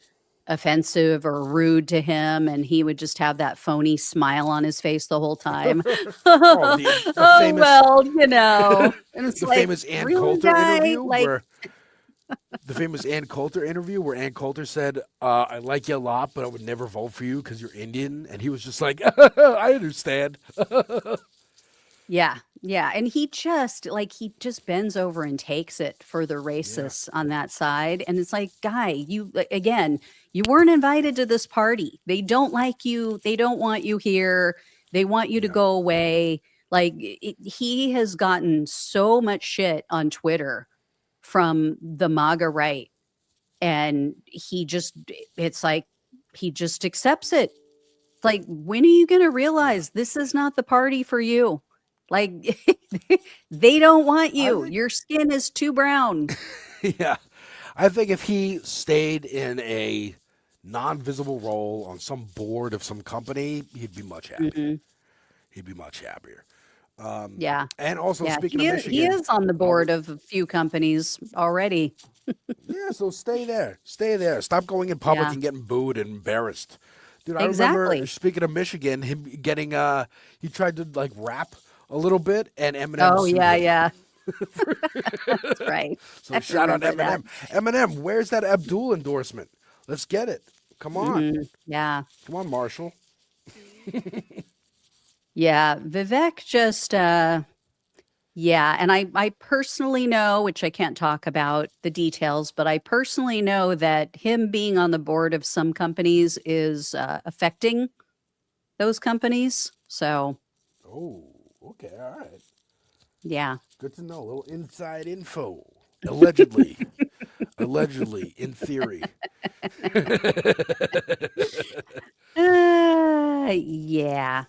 offensive or rude to him, and he would just have that phony smile on his face the whole time. the famous, well, and it's the like, famous Ann really, Coulter guy? interview Like, where the famous Ann Coulter interview where Ann Coulter said, I like you a lot, but I would never vote for you because you're Indian. And he was just like, I understand. yeah. And he just bends over and takes it for the racists on that side. And it's like, guy, you weren't invited to this party. They don't like you. They don't want you here. They want you to go away. Like, he has gotten so much shit on Twitter from the MAGA right. And he just accepts it. Like, when are you going to realize this is not the party for you? Like, they don't want you. Your skin is too brown. Yeah. I think if he stayed in a non-visible role on some board of some company, he'd be much happier. Mm-hmm. He'd be much happier. Yeah. And also, speaking of Michigan, he is on the board of a few companies already. Yeah, so stay there. Stay there. Stop going in public and getting booed and embarrassed. Dude, I remember, speaking of Michigan, him getting, he tried to, like, rap a little bit, and Eminem. Oh, yeah. That's right. So shout out Eminem. Eminem, where's that Abdul endorsement? Let's get it. Come on. Mm-hmm. Yeah. Come on, Marshall. Yeah, Vivek just, and I personally know, which I can't talk about the details, but I personally know that him being on the board of some companies is affecting those companies. So. Oh, okay, all right. Yeah. Good to know. A little inside info. Allegedly. Allegedly, in theory. Yeah.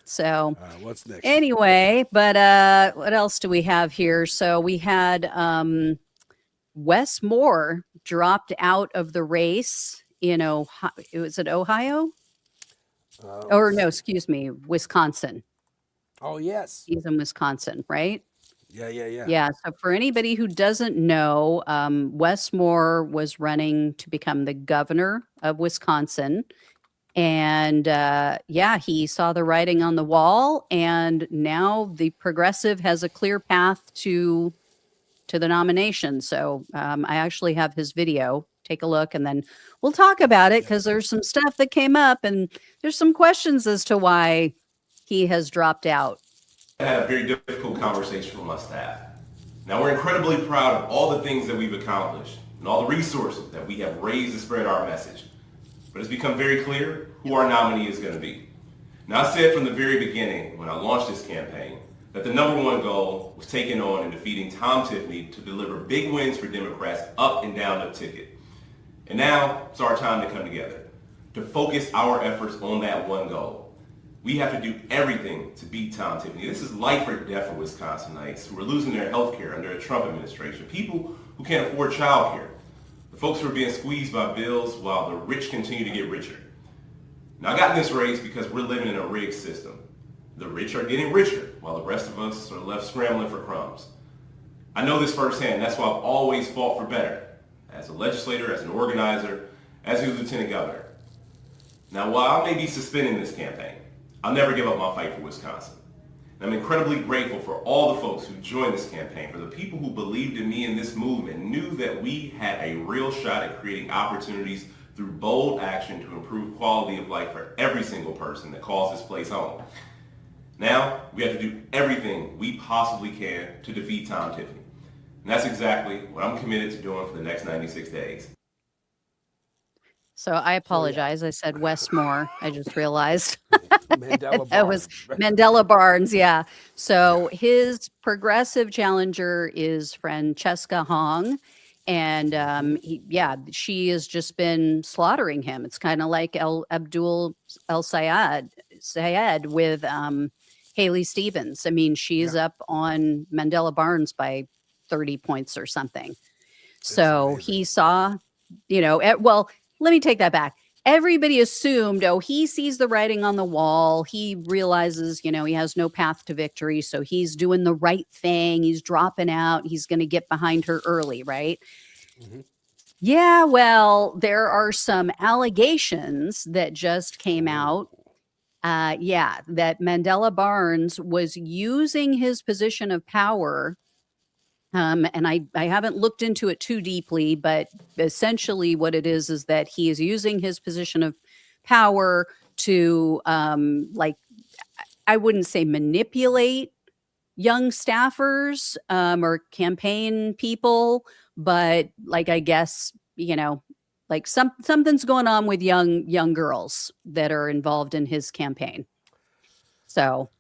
So what's next? Anyway, but what else do we have here? So we had Wes Moore dropped out of the race in Ohio. Was it Ohio? Or no, excuse me, Wisconsin. Oh, yes. He's in Wisconsin, right? Yeah. Yeah. So for anybody who doesn't know, Wes Moore was running to become the governor of Wisconsin. And he saw the writing on the wall, and now the progressive has a clear path to the nomination. So I actually have his video. Take a look, and then we'll talk about it, because there's some stuff that came up, and there's some questions as to why he has dropped out. I had a very difficult conversation with my staff. Now, we're incredibly proud of all the things that we've accomplished and all the resources that we have raised to spread our message. But it's become very clear who our nominee is going to be. Now, I said from the very beginning when I launched this campaign that the number one goal was taking on and defeating Tom Tiffany to deliver big wins for Democrats up and down the ticket. And now it's our time to come together, to focus our efforts on that one goal. We have to do everything to beat Tom Tiffany. This is life or death for Wisconsinites who are losing their health care under a Trump administration, people who can't afford child care, the folks who are being squeezed by bills while the rich continue to get richer. Now, I got in this race because we're living in a rigged system. The rich are getting richer while the rest of us are left scrambling for crumbs. I know this firsthand. That's why I've always fought for better, as a legislator, as an organizer, as a lieutenant governor. Now, while I may be suspending this campaign, I'll never give up my fight for Wisconsin. And I'm incredibly grateful for all the folks who joined this campaign, for the people who believed in me and this movement, knew that we had a real shot at creating opportunities through bold action to improve quality of life for every single person that calls this place home. Now, we have to do everything we possibly can to defeat Tom Tiffany. And that's exactly what I'm committed to doing for the next 96 days. So I apologize. I said Westmore. I just realized Mandela that was Barnes. Mandela Barnes. Yeah. So his progressive challenger is Francesca Hong. And she has just been slaughtering him. It's kind of like Abdul El Sayed with Haley Stevens. I mean, she's up on Mandela Barnes by 30 points or something. So he saw, well, let me take that back. Everybody assumed, he sees the writing on the wall. He realizes, he has no path to victory. So he's doing the right thing. He's dropping out. He's going to get behind her early, right? Mm-hmm. Yeah, well, there are some allegations that just came out. That Mandela Barnes was using his position of power. And I haven't looked into it too deeply, but essentially what it is that he is using his position of power to, I wouldn't say manipulate young staffers or campaign people, but I guess, something's going on with young girls that are involved in his campaign. So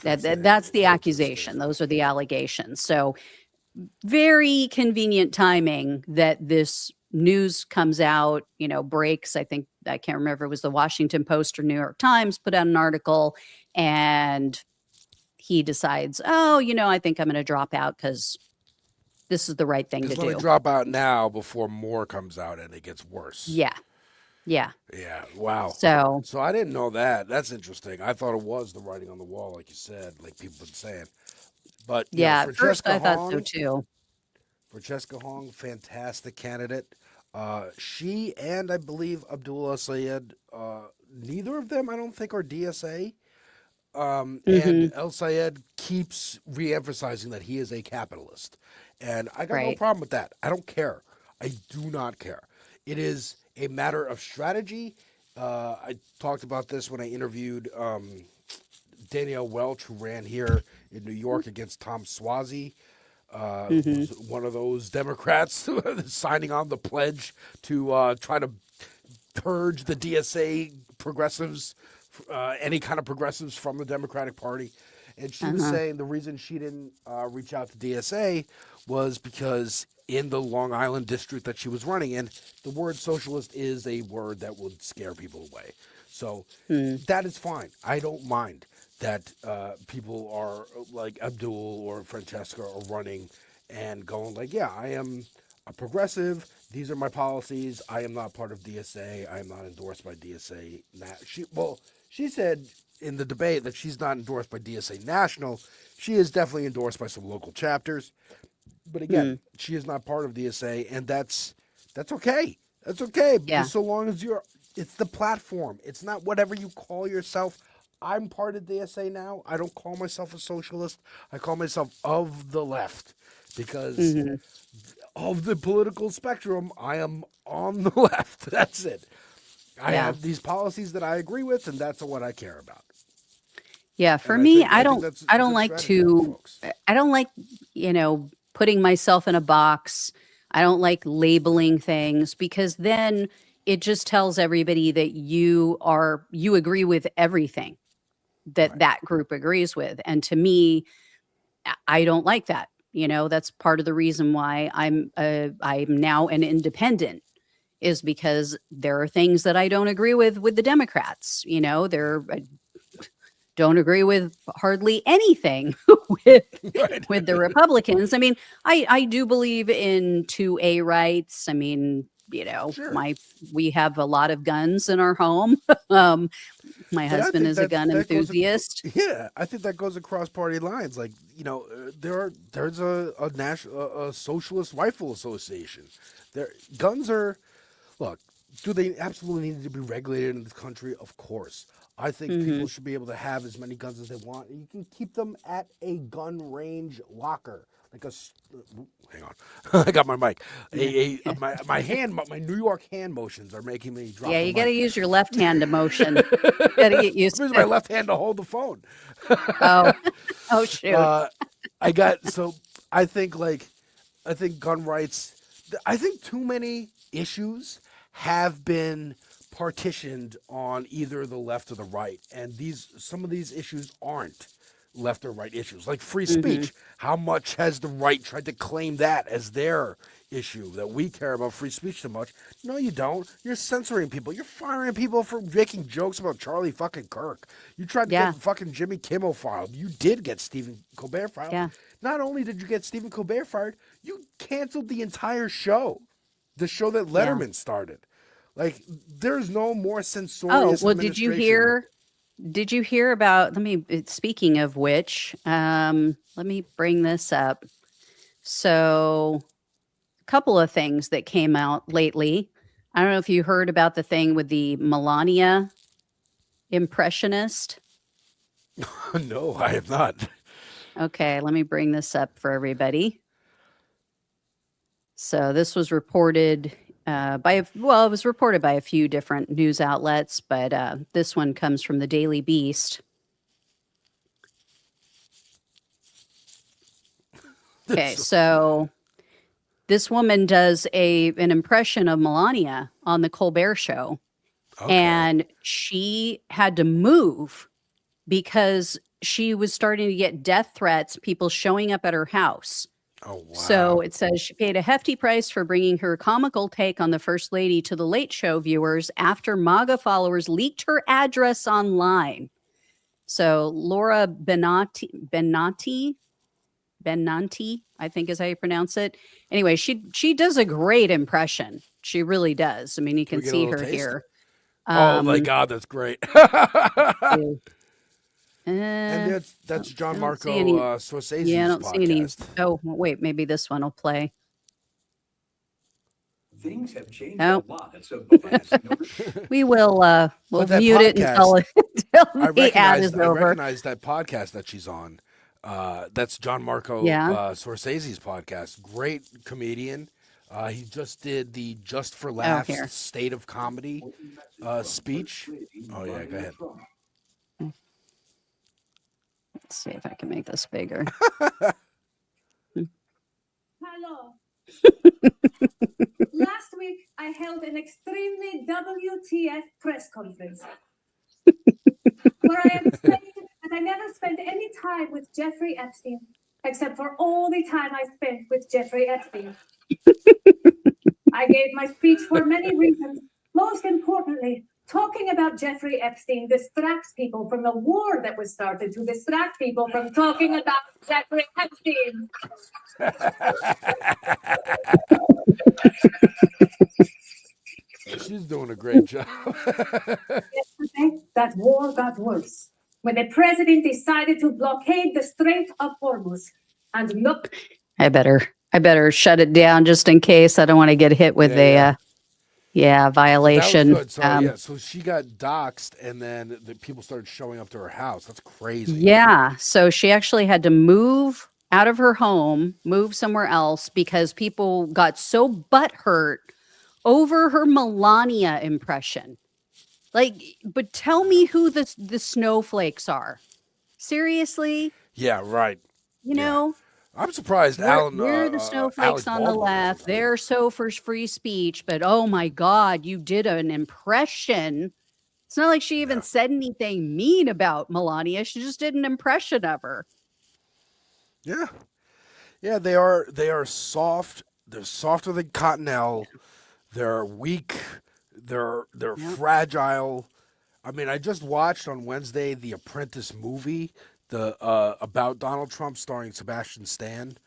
that's the accusation. Those are the allegations. So very convenient timing that this news comes out, breaks. I can't remember if it was the Washington Post or New York Times put out an article, and he decides, I think I'm going to drop out because this is the right thing to do. Let me drop out now before more comes out and it gets worse. Yeah. Wow. So I didn't know that. That's interesting. I thought it was the writing on the wall, like you said, like people have been saying. But at first I thought so too. Francesca Hong, fantastic candidate. She and I believe Abdullah Sayed, neither of them I don't think are DSA. And El Sayed keeps re-emphasizing that he is a capitalist. And I got no problem with that. I don't care. I do not care. It is a matter of strategy. I talked about this when I interviewed Danielle Welch, who ran here in New York against Tom Suozzi, who's one of those Democrats signing on the pledge to try to purge the DSA progressives, any kind of progressives from the Democratic Party. And she was saying the reason she didn't reach out to DSA was because in the Long Island district that she was running in, the word socialist is a word that would scare people away. So that is fine. I don't mind that people are like Abdul or Francesca are running and going like, yeah, I am a progressive. These are my policies. I am not part of DSA. I am not endorsed by DSA. She said in the debate that she's not endorsed by DSA National. She is definitely endorsed by some local chapters. But again, she is not part of DSA, and that's okay. That's okay. Because so long as it's the platform. It's not whatever you call yourself. I'm part of DSA now. I don't call myself a socialist. I call myself of the left because of the political spectrum. I am on the left. That's it. I have these policies that I agree with, and that's what I care about. Yeah, for me, I don't like putting myself in a box. I don't like labeling things because then it just tells everybody that you agree with everything that group agrees with. And to me, I don't like that. That's part of the reason why I'm now an independent, is because there are things that I don't agree with the Democrats. I don't agree with hardly anything with the Republicans. I mean, I do believe in 2A rights. I mean, we have a lot of guns in our home. My husband is a gun enthusiast. I think that goes across party lines. Like, there's a national socialist rifle association. Guns are, look, do they absolutely need to be regulated in this country? Of course. I think people should be able to have as many guns as they want. And you can keep them at a gun range locker. Hang on. I got my mic. My New York hand motions are making me drop. Yeah, you got to use your left hand to motion. You got to get used to it. My left hand to hold the phone. Oh shoot. I think gun rights. I think too many issues have been partitioned on either the left or the right, and some of these issues aren't left or right issues, like free speech. How much has the right tried to claim that as their issue, that we care about free speech so much? No, you don't. You're censoring people. You're firing people for making jokes about Charlie fucking Kirk. You tried to get fucking Jimmy Kimmel fired. You did get Stephen Colbert fired. Yeah. Not only did you get Stephen Colbert fired, you canceled the entire show, the show that Letterman started. Like, there's no more censorious. Oh, well, did you hear about, speaking of which, let me bring this up. So a couple of things that came out lately. I don't know if you heard about the thing with the Melania impressionist. No, I have not. Okay, let me bring this up for everybody. So this was reported it was reported by a few different news outlets, but this one comes from the Daily Beast. Okay, so this woman does an impression of Melania on the Colbert Show, and she had to move because she was starting to get death threats, people showing up at her house. Oh, wow. So it says she paid a hefty price for bringing her comical take on the First Lady to the Late Show viewers after MAGA followers leaked her address online. So Laura Benanti, I think is how you pronounce it. Anyway, she does a great impression. She really does. I mean, you can see her here. Oh my God, that's great. And that's John Marco Scorsese's I don't podcast. see any. Oh, wait, maybe this one will play. Things have changed a lot. We will we'll mute it until the ad is over. I recognize that podcast that she's on. That's John Marco Scorsese's podcast. Great comedian. He just did the Just for Laughs State of Comedy speech. Oh yeah, go ahead. Let's see if I can make this bigger. Hello. Last week, I held an extremely WTF press conference where I explained that I never spent any time with Jeffrey Epstein, except for all the time I spent with Jeffrey Epstein. I gave my speech for many reasons. Most importantly, talking about Jeffrey Epstein distracts people from the war that was started to distract people from talking about Jeffrey Epstein. She's doing a great job. Yesterday, that war got worse when the president decided to blockade the Strait of Hormuz. And look, I better shut it down just in case. I don't want to get hit with violation. That was good. So she got doxxed, and then the people started showing up to her house. That's crazy. Yeah. So she actually had to move out of her home, move somewhere else because people got so butthurt over her Melania impression. Like, but tell me who the snowflakes are. Seriously? Yeah, right. You know? I'm surprised we're the snowflakes on the left. They're so for free speech, but oh my God, you did an impression. It's not like she even said anything mean about Melania. She just did an impression of her. Yeah. Yeah, they are soft. They're softer than Cottonelle. They're weak. They're fragile. I mean, I just watched on Wednesday the Apprentice movie, about Donald Trump, starring Sebastian Stan.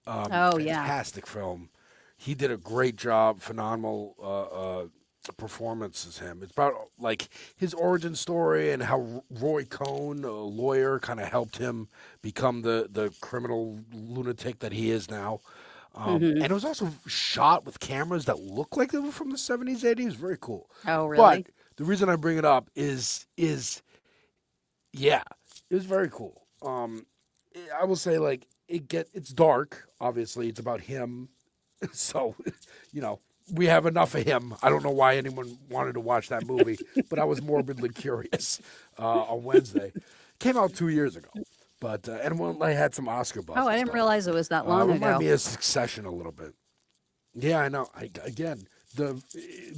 Fantastic film. He did a great job. Phenomenal performance as him. It's about like his origin story and how Roy Cohn, a lawyer, kind of helped him become the criminal lunatic that he is now. And it was also shot with cameras that look like they were from the 70s, 80s. Very cool. Oh, really? But the reason I bring it up is it was very cool. I will say, like, it's dark. Obviously, it's about him. So, we have enough of him. I don't know why anyone wanted to watch that movie, but I was morbidly curious on Wednesday. Came out 2 years ago. But I had some Oscar buzz. Oh, I didn't realize it was that long ago. Remind me of Succession a little bit. Yeah, I know. Again, the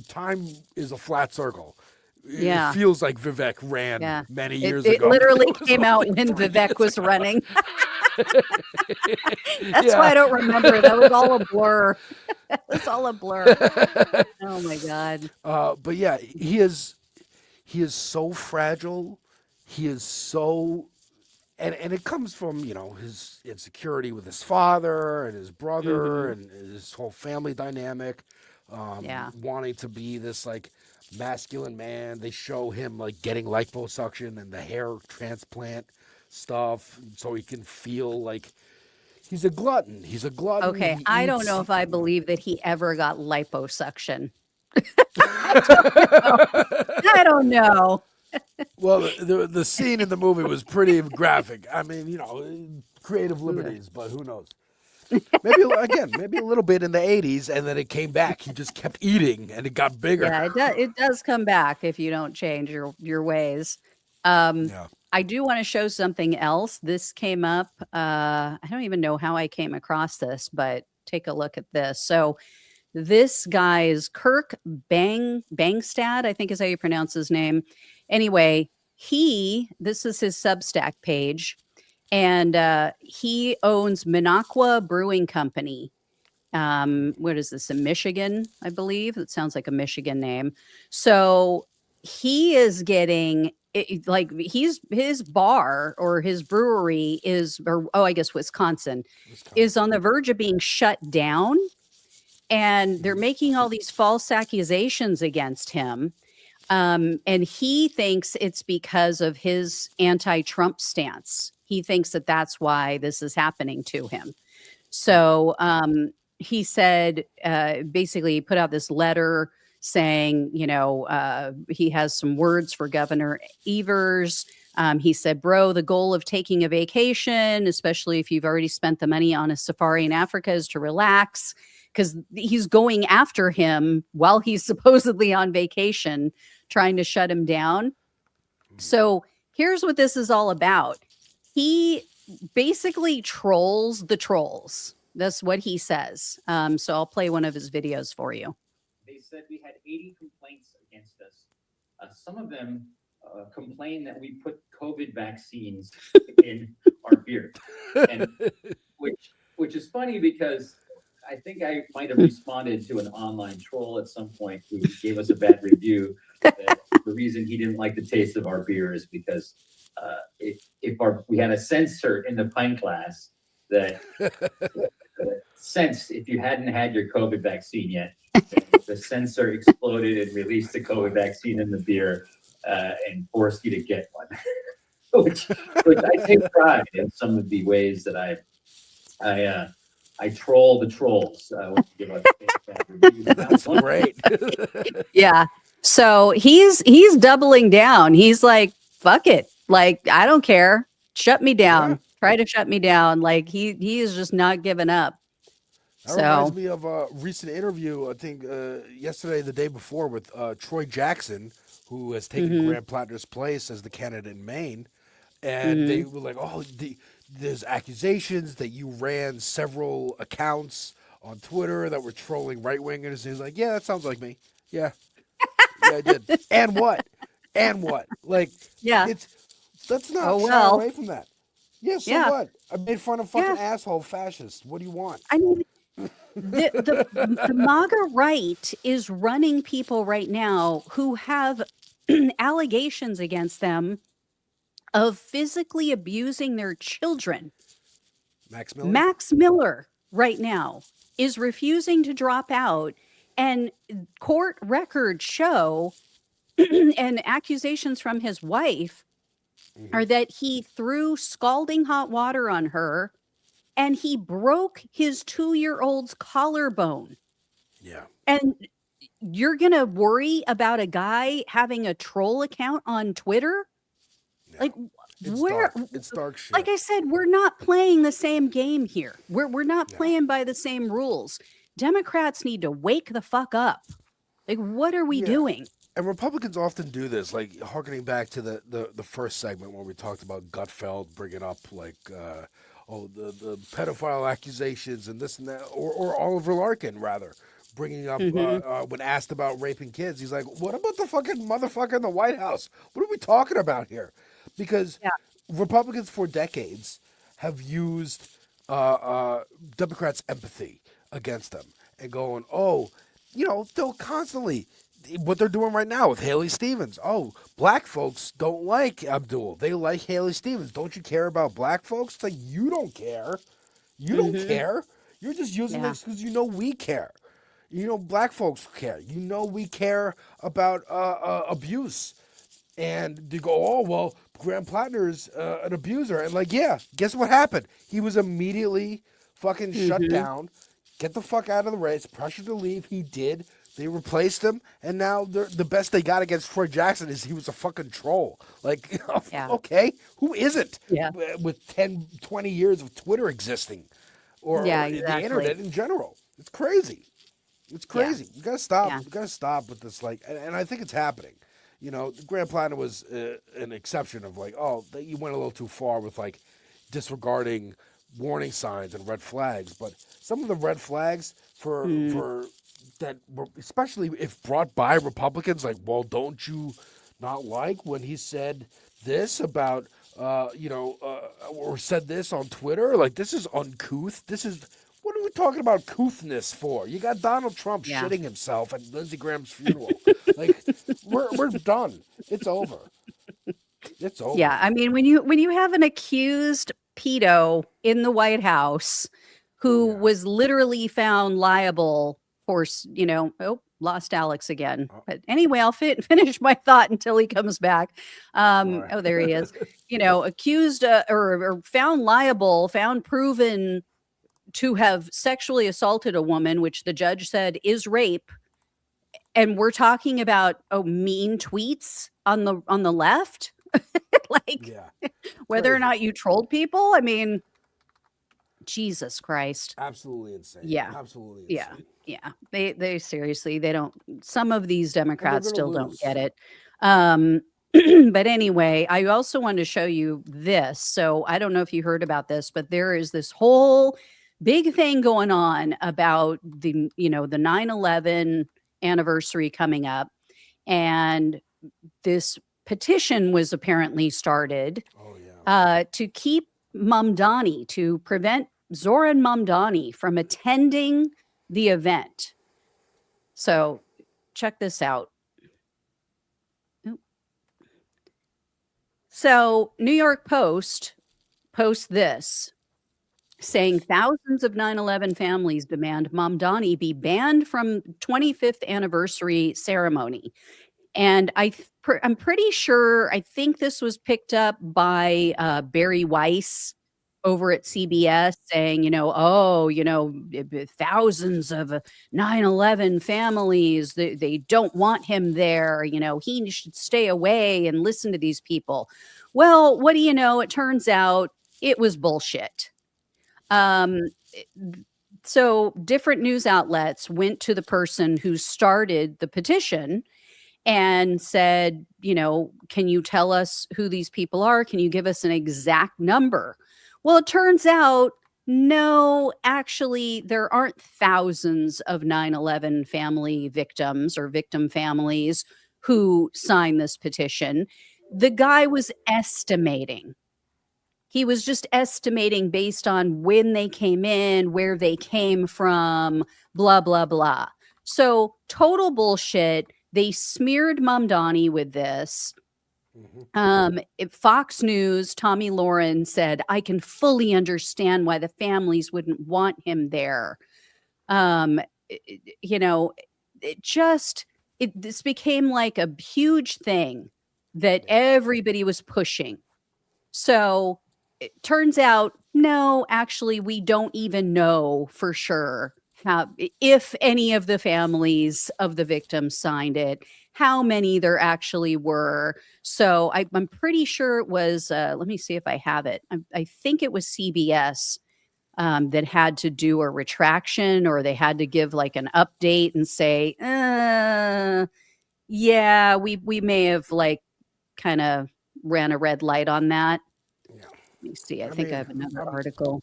time is a flat circle. Yeah. It feels like Vivek ran Yeah. many It, years it ago. literally It was came out only when 3 Vivek years was ago. running. That's why I don't remember. That was all a blur. That was all a blur. Oh my God. But yeah, he is so fragile. He is so, and it comes from, you know, his insecurity with his father and his brother and his whole family dynamic. Yeah. Wanting to be this like masculine man. They show him like getting liposuction and the hair transplant stuff so he can feel like he's a glutton. He's a glutton. Okay. He I don't eats. know if I believe that he ever got liposuction. I don't know. Well, the scene in the movie was pretty graphic. I mean, you know, creative liberties, but who knows? Maybe a little bit in the 80s, and then it came back. He just kept eating, and it got bigger. Yeah, it does come back if you don't change your ways. I do want to show something else. This came up. I don't even know how I came across this, but take a look at this. So this guy is Kirk Bangstad, I think is how you pronounce his name. Anyway, this is his Substack page, and he owns Minocqua Brewing Company. What is this, in Michigan, I believe? That sounds like a Michigan name. So he is getting like his bar or his brewery is, or I guess Wisconsin is on the verge of being shut down. And they're making all these false accusations against him. And he thinks it's because of his anti-Trump stance. He thinks that that's why this is happening to him. So he said, basically, he put out this letter saying, you know, he has some words for Governor Evers. He said, bro, the goal of taking a vacation, especially if you've already spent the money on a safari in Africa, is to relax. Because he's going after him while he's supposedly on vacation, trying to shut him down. So here's what this is all about. He basically trolls the trolls. That's what he says. So I'll play one of his videos for you. They said we had 80 complaints against us. Some of them complained that we put COVID vaccines in our beer, and which is funny because I think I might have responded to an online troll at some point who gave us a bad review. That the reason he didn't like the taste of our beer is because we had a sensor in the pint glass that sensed if you hadn't had your COVID vaccine yet, the sensor exploded and released the COVID vaccine in the beer and forced you to get one. which I take pride in some of the ways that I troll the trolls. That's great. Yeah. So he's doubling down. He's like, fuck it. Like, I don't care. Shut me down. Yeah. Try to shut me down. Like he is just not giving up. That reminds me of a recent interview, I think yesterday, the day before, with Troy Jackson, who has taken Graham Plattner's place as the candidate in Maine. And they were like, oh, there's accusations that you ran several accounts on Twitter that were trolling right-wingers. And he's like, yeah, that sounds like me. Yeah. Yeah, I did. And what? And what? Like, yeah, let's not shy away from that. Yeah, so what? I made fun of fucking asshole fascists. What do you want? I mean, the MAGA right is running people right now who have allegations against them of physically abusing their children. Max Miller right now is refusing to drop out, and court records show and accusations from his wife are that he threw scalding hot water on her and he broke his 2-year-old's collarbone. Yeah. And you're going to worry about a guy having a troll account on Twitter? Yeah. Like, it's dark shit. Like I said, we're not playing the same game here. We're not playing by the same rules. Democrats need to wake the fuck up. Like, what are we doing? And Republicans often do this, like harkening back to the first segment where we talked about Gutfeld bringing up like, the pedophile accusations and this and that, or Oliver Larkin rather, bringing up Mm-hmm. when asked about raping kids. He's like, "What about the fucking motherfucker in the White House? What are we talking about here?" Because Republicans for decades have used Democrats' empathy against them and going, "Oh, you know, they'll constantly." What they're doing right now with Haley Stevens. Oh, black folks don't like Abdul. They like Haley Stevens. Don't you care about black folks? It's like, you don't care. You don't care. You're just using this because you know we care. You know black folks care. You know we care about abuse. And they go, oh, well, Graham Plattner's an abuser. And like, yeah, guess what happened? He was immediately fucking shut down. Get the fuck out of the race. Pressured to leave. He did. They replaced him. And now the best they got against Troy Jackson is he was a fucking troll. Like, okay, who isn't? Yeah. With 10, 20 years of Twitter existing or the internet in general. It's crazy. It's crazy. You gotta stop. You gotta stop with this. Like, and I think it's happening. You know, Graham Plattner was an exception of like, oh, you went a little too far with like disregarding warning signs and red flags. But some of the red flags for that, especially if brought by Republicans, like, well, don't you not like when he said this about, or said this on Twitter? Like, this is uncouth. This is. What are we talking about couthness for? You got Donald Trump shitting himself at Lindsey Graham's funeral. Like, we're done. It's over. It's over. Yeah, I mean, when you have an accused pedo in the White House who was literally found liable for, lost Alex again. But anyway, I'll finish my thought until he comes back. Oh, there he is. Accused or found liable, found proven to have sexually assaulted a woman, which the judge said is rape. And we're talking about mean tweets on the left, like whether or not you trolled people. I mean, Jesus Christ, absolutely insane. Yeah, absolutely insane. Yeah. They seriously, they don't. Some of these Democrats still don't get it. But anyway, I also wanted to show you this. So I don't know if you heard about this, but there is this whole big thing going on about the 9/11 anniversary coming up, and this petition was apparently started to keep Mamdani, to prevent Zoran Mamdani from attending the event. So check this out. So New York Post posts this, saying thousands of 9/11 families demand Mamdani be banned from 25th anniversary ceremony. And I'm pretty sure, I think this was picked up by Barry Weiss over at CBS, saying, thousands of 9/11 families, they don't want him there. He should stay away and listen to these people. Well, what do you know? It turns out it was bullshit. So different news outlets went to the person who started the petition and said, can you tell us who these people are? Can you give us an exact number? Well, it turns out, no, actually, there aren't thousands of 9/11 family victims or victim families who signed this petition. The guy was estimating. He was just estimating based on when they came in, where they came from, blah, blah, blah. So total bullshit. They smeared Mamdani with this. Fox News, Tommy Lauren said, I can fully understand why the families wouldn't want him there. This became like a huge thing that everybody was pushing. So it turns out, no, actually, we don't even know for sure if any of the families of the victims signed it, how many there actually were. So I'm pretty sure it was, let me see if I have it. I think it was CBS that had to do a retraction, or they had to give like an update and say, yeah, we may have like kind of ran a red light on that. Let me see. I think I have another article.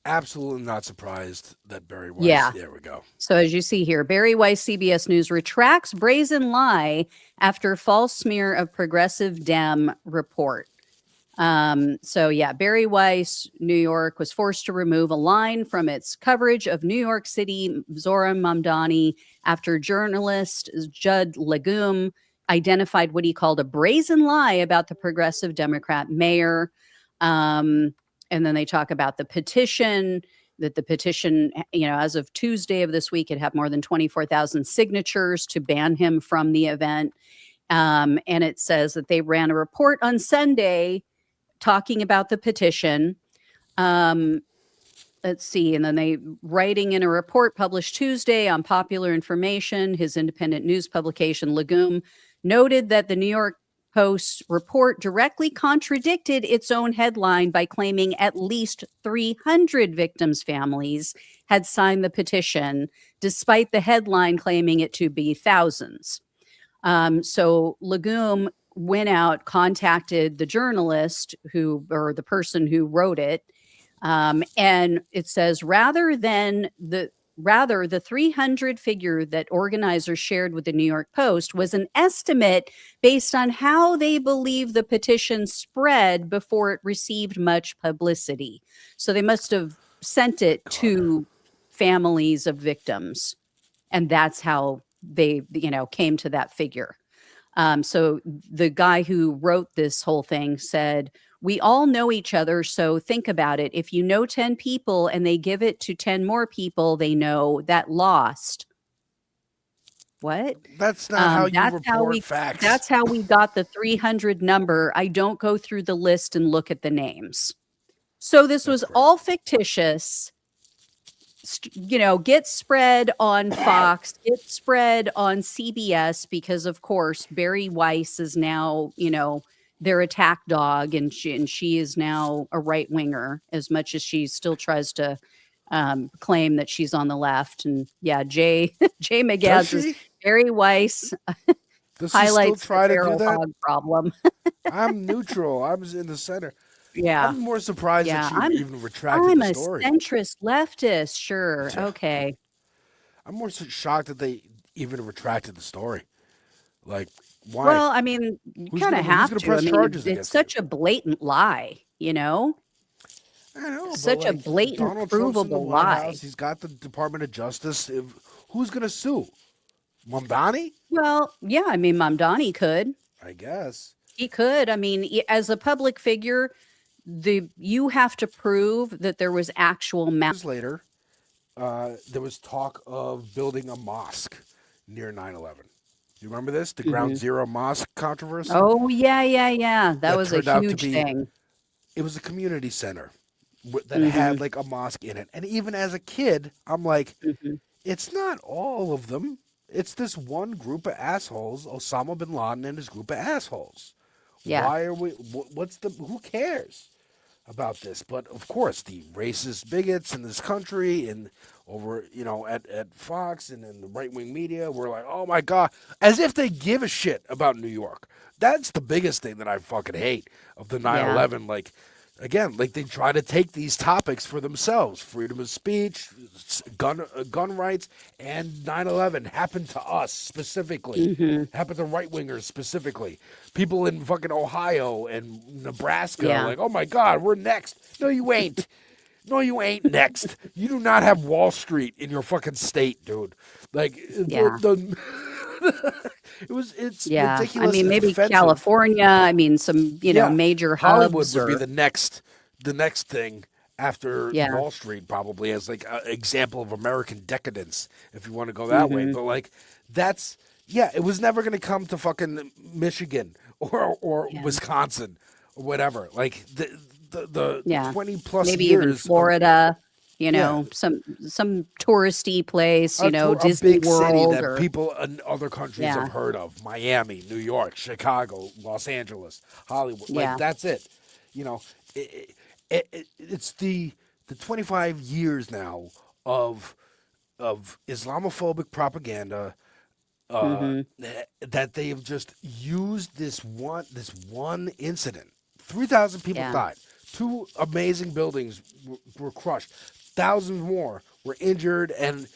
Absolutely not surprised that Barry Weiss. Yeah. There we go. So as you see here, Barry Weiss, CBS News, retracts brazen lie after false smear of progressive Dem report. So yeah, Barry Weiss, New York, was forced to remove a line from its coverage of New York City, Zohran Mamdani, after journalist Judd Legum identified what he called a brazen lie about the progressive Democrat mayor. And then they talk about the petition, that the petition, as of Tuesday of this week, it had more than 24,000 signatures to ban him from the event. And it says that they ran a report on Sunday talking about the petition. Let's see. And then they writing in a report published Tuesday on Popular Information, his independent news publication, Legume, noted that the New York Post report directly contradicted its own headline by claiming at least 300 victims' families had signed the petition, despite the headline claiming it to be thousands. So Legume went out, contacted the journalist or the person who wrote it. And it says, rather the 300 figure that organizers shared with the New York Post was an estimate based on how they believe the petition spread before it received much publicity. So they must have sent it to families of victims. And that's how they, came to that figure. So the guy who wrote this whole thing said, we all know each other, so think about it. If you know 10 people and they give it to 10 more people they know, that lost. What? That's not how you report facts. That's how we got the 300 number. I don't go through the list and look at the names. So this was all fictitious. Get spread on Fox, get spread on CBS, because of course Barry Weiss is now, their attack dog, and she is now a right winger, as much as she still tries to claim that she's on the left. And yeah, Jay McGads is Barry Weiss highlights the feral hog problem. I'm neutral. I was in the center. Yeah, I'm more surprised that she even retracted I'm the story. I'm a centrist leftist. Sure, okay. I'm more shocked that they even retracted the story. Like, why? Well, I mean, you kind of have to. I mean, it's such a blatant lie, I know. Such a blatant, Donald provable lie. House, he's got the Department of Justice. Who's going to sue? Mamdani? Well, yeah. I mean, Mamdani could. I guess he could. I mean, as a public figure, you have to prove that there was actual years later, there was talk of building a mosque near 9/11. You remember this? The Ground Zero Mosque controversy? Oh, yeah. That was a huge thing. It was a community center that had like a mosque in it. And even as a kid, I'm like, it's not all of them. It's this one group of assholes, Osama bin Laden and his group of assholes. Yeah. Why are we, who cares about this? But of course, the racist bigots in this country and over, at Fox and in the right-wing media, we're like, oh my God, as if they give a shit about New York. That's the biggest thing that I fucking hate of the 9/11. Like, again, like they try to take these topics for themselves. Freedom of speech, gun rights, and 9/11 happened to us specifically. Happened to right-wingers specifically. People in fucking Ohio and Nebraska are like, oh my God, we're next. No, you ain't. No, you ain't next. You do not have Wall Street in your fucking state, dude. Like, it's ridiculous. I mean, maybe offensive. California. I mean, some major Hollywood hubs would be the next thing after Wall Street, probably, as like an example of American decadence, if you want to go that way. But like, it was never going to come to fucking Michigan or Wisconsin or whatever. Like the 20 plus maybe years, even Florida. Some touristy place, Disney big World, city that people in other countries have heard of. Miami, New York, Chicago, Los Angeles, Hollywood. Like, that's it. It's the 25 years now of Islamophobic propaganda that they have just used this one incident. 3,000 people died. 2 amazing buildings were crushed. Thousands more were injured, and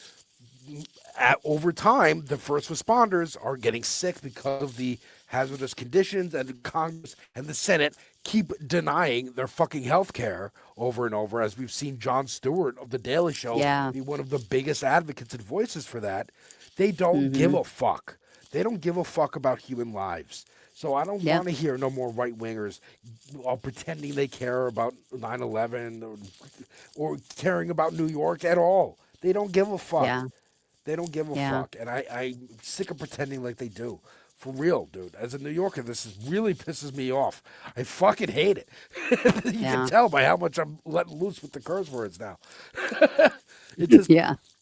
over time, the first responders are getting sick because of the hazardous conditions, and Congress and the Senate keep denying their fucking health care over and over, as we've seen Jon Stewart of The Daily Show be one of the biggest advocates and voices for that. They don't give a fuck. They don't give a fuck about human lives. So I don't want to hear no more right-wingers all pretending they care about 9/11 or caring about New York at all. They don't give a fuck. Yeah. They don't give a fuck. And I'm sick of pretending like they do. For real, dude. As a New Yorker, really pisses me off. I fucking hate it. You can tell by how much I'm letting loose with the curse words now. It just,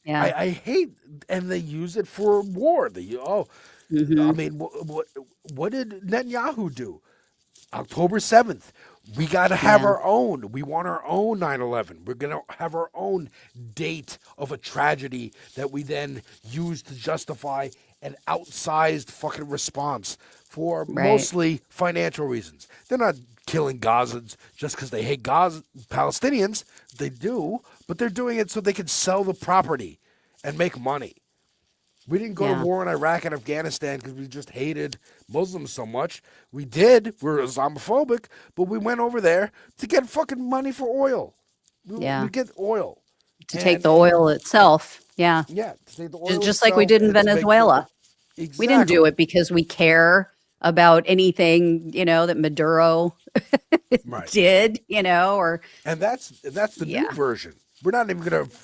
I hate, and they use it for war. I mean, what did Netanyahu do? October 7th. We got to have our own. We want our own 9/11. We're going to have our own date of a tragedy that we then use to justify an outsized fucking response for mostly financial reasons. They're not killing Gazans just because they hate Palestinians. They do, but they're doing it so they can sell the property and make money. We didn't go to war in Iraq and Afghanistan because we just hated Muslims so much. We did. We're Islamophobic, but we went over there to get fucking money for oil. We get oil. To take the oil itself. Yeah. Yeah. To take the oil just like we did in Venezuela. Exactly. We didn't do it because we care about anything, that Maduro did, And that's the new version. We're not even going to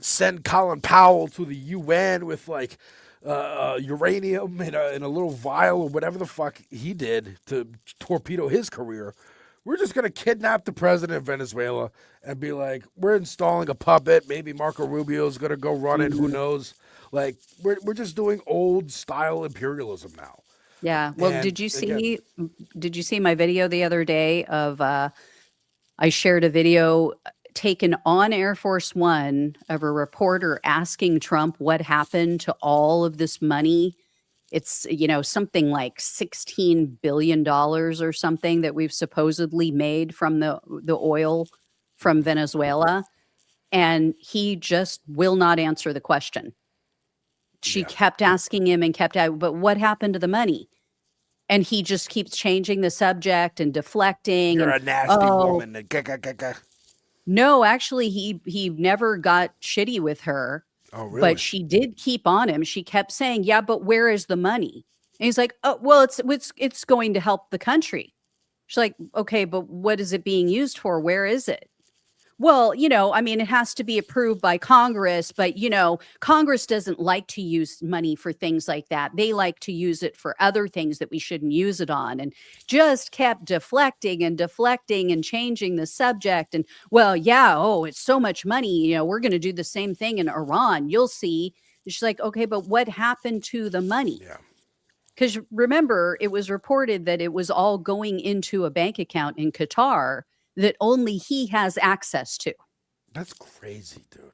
send Colin Powell to the UN with like uranium in a little vial or whatever the fuck he did to torpedo his career. We're just going to kidnap the president of Venezuela and be like, we're installing a puppet. Maybe Marco Rubio is going to go run it. Who knows? Like, we're just doing old style imperialism now. Yeah. Well, And did you see my video the other day of I shared a video taken on Air Force One of a reporter asking Trump what happened to all of this money. It's, something like $16 billion or something that we've supposedly made from the oil from Venezuela. And he just will not answer the question. She kept asking him and but what happened to the money? And he just keeps changing the subject and deflecting. You're a nasty woman. No, actually, he never got shitty with her. Oh, really? But she did keep on him. She kept saying, "Yeah, but where is the money?" And he's like, "Oh, well, it's going to help the country." She's like, "Okay, but what is it being used for? Where is it?" Well, it has to be approved by Congress, but, Congress doesn't like to use money for things like that. They like to use it for other things that we shouldn't use it on, and just kept deflecting and changing the subject. And, well, it's so much money. We're going to do the same thing in Iran. You'll see. And she's like, okay, but what happened to the money? Yeah. Because remember, it was reported that it was all going into a bank account in Qatar that only he has access to. That's crazy, dude.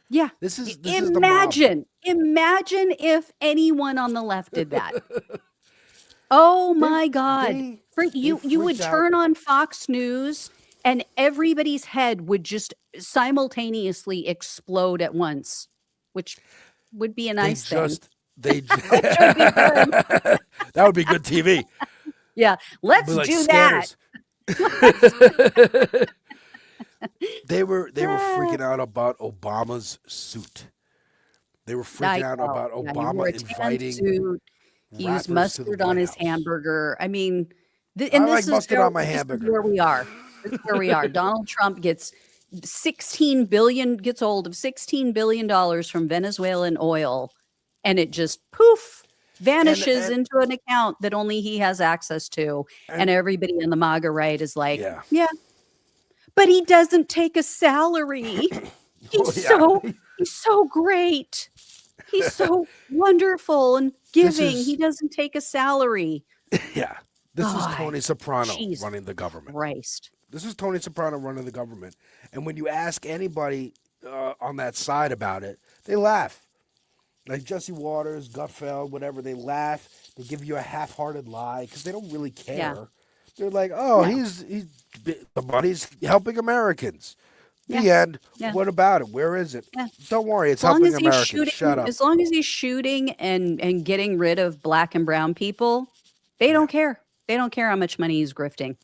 Yeah. This is imagine if anyone on the left did that. Oh my God. You would turn on Fox News and everybody's head would just simultaneously explode at once, which would be a nice thing. That would be good TV. Yeah. Let's do scanners. They were freaking out about Obama's suit. They were freaking out about Obama inviting suit. He used mustard on his hamburger. I mean, I like mustard on my hamburger. This is where we are. This is where we are. Donald Trump gets hold of $16 billion from Venezuelan oil, and it just poof vanishes into an account that only he has access to. And everybody in the MAGA right is like, yeah, but he doesn't take a salary. He's so great. He's so wonderful and giving. He doesn't take a salary. Yeah. This is Tony Soprano running the government. Christ. This is Tony Soprano running the government. And when you ask anybody on that side about it, they laugh. Like Jesse Waters, Gutfeld, whatever, they laugh. They give you a half-hearted lie because they don't really care. Yeah. They're like, oh, No. he's the money's helping Americans. The Yeah. end. Yeah. What about it? Where is it? Yeah. Don't worry, it's As long helping as he's Americans. shooting, Shut up. as long as he's shooting and getting rid of black and brown people, they don't care. They don't care how much money he's grifting.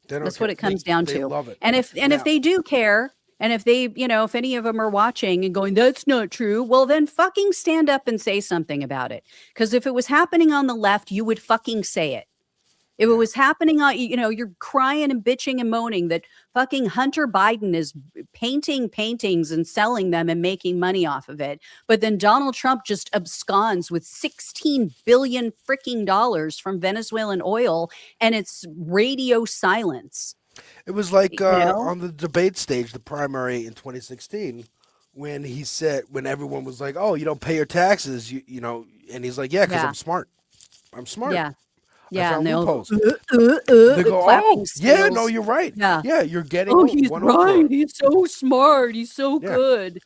They don't That's care. what it comes down They to. love it. And if Now- they do care, and if they, if any of them are watching and going, that's not true, well, then fucking stand up and say something about it. Because if it was happening on the left, you would fucking say it. If it was happening on, you're crying and bitching and moaning that fucking Hunter Biden is painting paintings and selling them and making money off of it. But then Donald Trump just absconds with $16 billion freaking dollars from Venezuelan oil, and it's radio silence. It was like on the debate stage, the primary in 2016, when he said, when everyone was like, "Oh, you don't pay your taxes," you know, and he's like, "Yeah, because I'm smart. I'm smart." Yeah. I Yeah, found and they'll loopholes. they go, "Oh, yeah, no, you're right. Yeah, you're getting Oh, he's one over." right. He's so smart. He's so Yeah. good.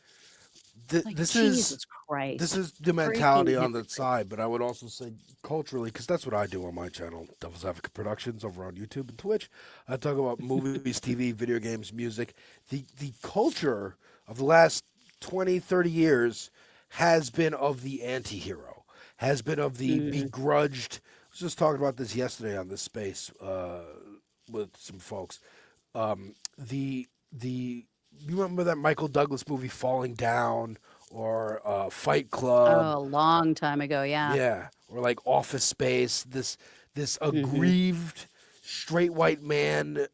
This Jesus is Christ. This is the mentality Freaking on the side, but I would also say culturally, because that's what I do on my channel, Devil's Advocate Productions, over on YouTube and Twitch. I talk about movies, TV, video games, music. The culture of the last 20, 30 years has been of the anti-hero, has been of the begrudged. I was just talking about this yesterday on this space with some folks. You remember that Michael Douglas movie, Falling Down, or Fight Club? Oh, a long time ago, yeah. Yeah, or like Office Space. This aggrieved straight white man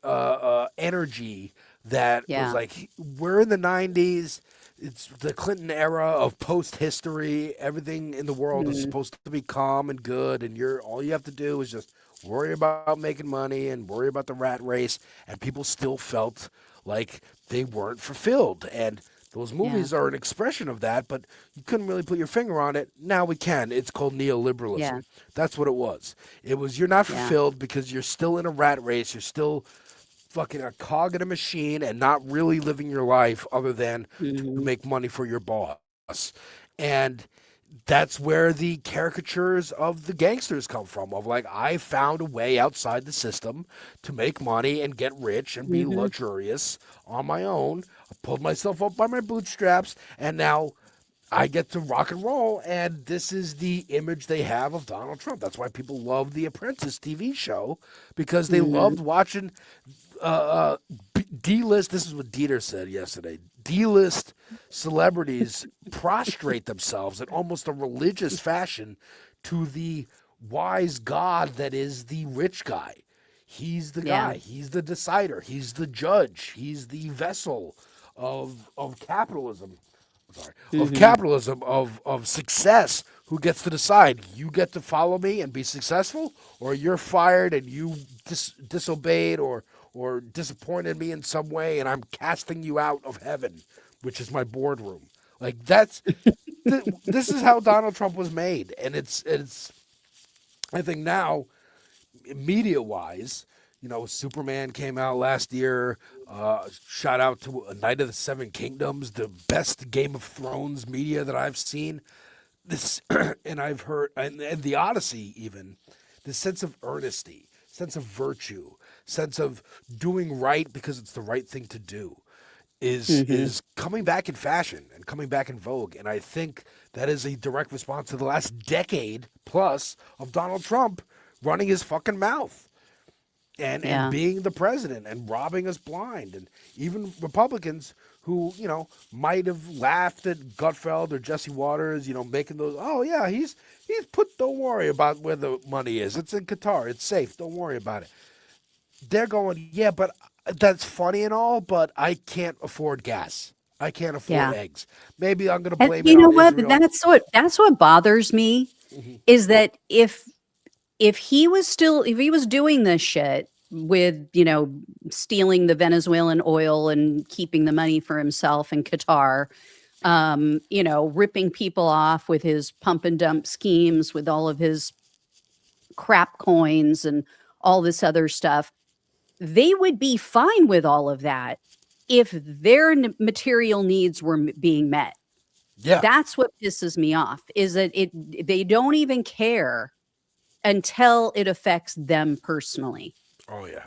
energy that was like, we're in the 90s. It's the Clinton era of post history. Everything in the world is supposed to be calm and good, and all you have to do is just worry about making money and worry about the rat race. And people still felt like they weren't fulfilled. And those movies are an expression of that, but you couldn't really put your finger on it. Now we can. It's called neoliberalism. Yeah. That's what it was. It was, you're not fulfilled because you're still in a rat race. You're still fucking a cog in a machine and not really living your life other than to make money for your boss. And that's where the caricatures of the gangsters come from, of like, I found a way outside the system to make money and get rich and be luxurious on my own. I pulled myself up by my bootstraps, and now I get to rock and roll. And this is the image they have of Donald Trump. That's why people love the Apprentice TV show, because they loved watching D-list. This is what Dieter said yesterday. D-list celebrities prostrate themselves in almost a religious fashion to the wise God that is the rich guy. He's the guy. He's the decider. He's the judge. He's the vessel of capitalism. Of capitalism, of success. Who gets to decide? You get to follow me and be successful, or you're fired and you disobeyed or disappointed me in some way, and I'm casting you out of heaven, which is my boardroom. Like, that's this is how Donald Trump was made, and it's. I think now, media wise, Superman came out last year. Shout out to A Night of the Seven Kingdoms, the best Game of Thrones media that I've seen. This and I've heard, and the Odyssey even, this sense of earnesty, sense of virtue, sense of doing right because it's the right thing to do, is coming back in fashion and coming back in vogue. And I think that is a direct response to the last decade plus of Donald Trump running his fucking mouth and being the president and robbing us blind. And even Republicans who, might have laughed at Gutfeld or Jesse Waters, making those, oh yeah, he's don't worry about where the money is. It's in Qatar. It's safe. Don't worry about it. They're going, yeah, but that's funny and all, but I can't afford gas. I can't afford eggs. Maybe I'm going to blame it on Israel. That's what bothers me is that if he was doing this shit with, stealing the Venezuelan oil and keeping the money for himself in Qatar, ripping people off with his pump and dump schemes, with all of his crap coins and all this other stuff, they would be fine with all of that if their material needs were being met. Yeah. That's what pisses me off, is that they don't even care until it affects them personally. Oh yeah.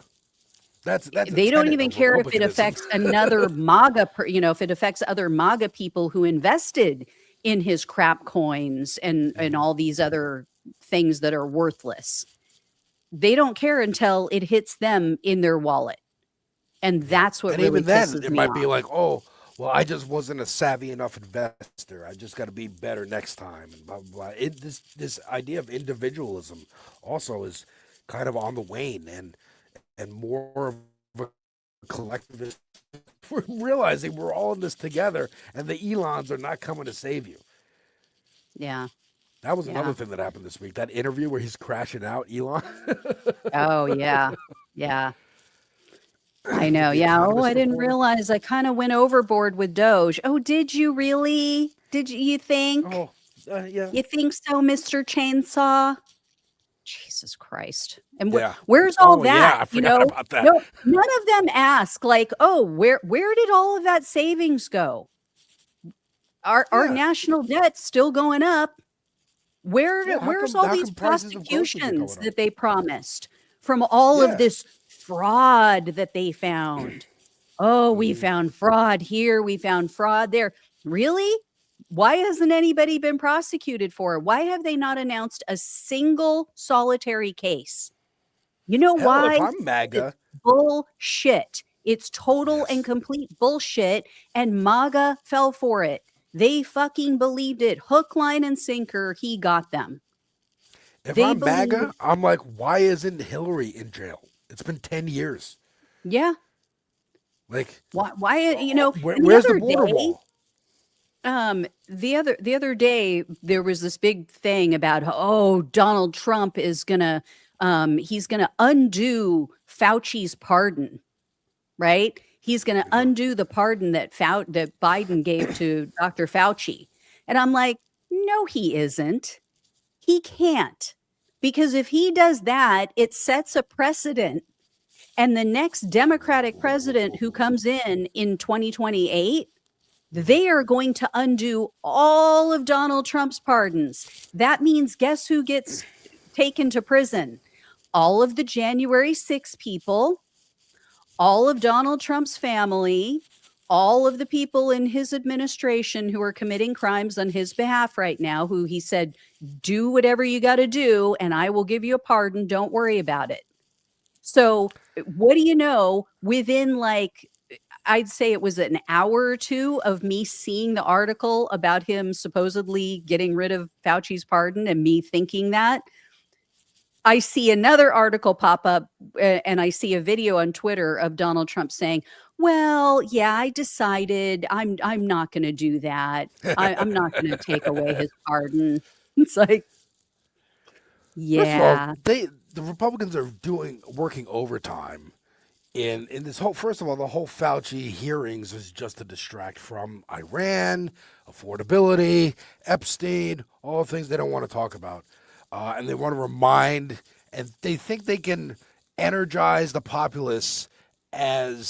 That's They a don't tenet even of care if it Republicanism. affects another MAGA, if it affects other MAGA people who invested in his crap coins and all these other things that are worthless. They don't care until it hits them in their wallet. And that's what And really even then, pisses it me might off. be like, oh, well, I just wasn't a savvy enough investor. I just got to be better next time, and blah blah blah. This idea of individualism also is kind of on the wane, and more of a collectivist. We're realizing we're all in this together, and the Elons are not coming to save you. Yeah. That was Yeah. another thing that happened this week. That interview where he's crashing out, Elon. Oh, yeah. Yeah. I know. The Yeah. Oh, Economist I didn't reporter. realize I kind of went overboard with Doge. Oh, did you really? Did you think? Oh, yeah. You think so, Mr. Chainsaw? Jesus Christ. And Yeah. where's all Oh, that? yeah, I forgot about that. No, none of them ask like, oh, where did all of that savings go? Our national debt's still going up. Where's all these prices of groceries are going prosecutions up? that they promised from all Yeah. of this fraud that they found? Oh, we Mm-hmm. found fraud here, we found fraud there. Really? Why hasn't anybody been prosecuted for it? Why have they not announced a single solitary case? You know Hell, why? if I'm MAGA, It's bullshit. It's total and complete bullshit, and MAGA fell for it. They fucking believed it. Hook, line, and sinker, he got them. if They I'm MAGA, believe- I'm like, why isn't Hillary in jail? It's been 10 years. Yeah. Like, Why and the where's the other border day, wall? the other day there was this big thing about Donald Trump is gonna he's gonna undo Fauci's pardon, right? He's gonna undo the pardon that Biden gave to Dr. Fauci. And I'm like, no, he isn't. He can't. Because if he does that, it sets a precedent. And the next Democratic president who comes in 2028, they are going to undo all of Donald Trump's pardons. That means guess who gets taken to prison? All of the January 6 people, all of Donald Trump's family, all of the people in his administration who are committing crimes on his behalf right now, who he said, do whatever you got to do, and I will give you a pardon. Don't worry about it. So what do you know, within I'd say it was an hour or two of me seeing the article about him supposedly getting rid of Fauci's pardon and me thinking that, I see another article pop up and I see a video on Twitter of Donald Trump saying, well, yeah, I decided I'm not going to do that. I'm not going to take away his pardon. It's like, yeah. First of all, the Republicans are working overtime in this whole. First of all, the whole Fauci hearings is just to distract from Iran, affordability, Epstein, all things they don't want to talk about, and they want to remind, and they think they can energize the populace and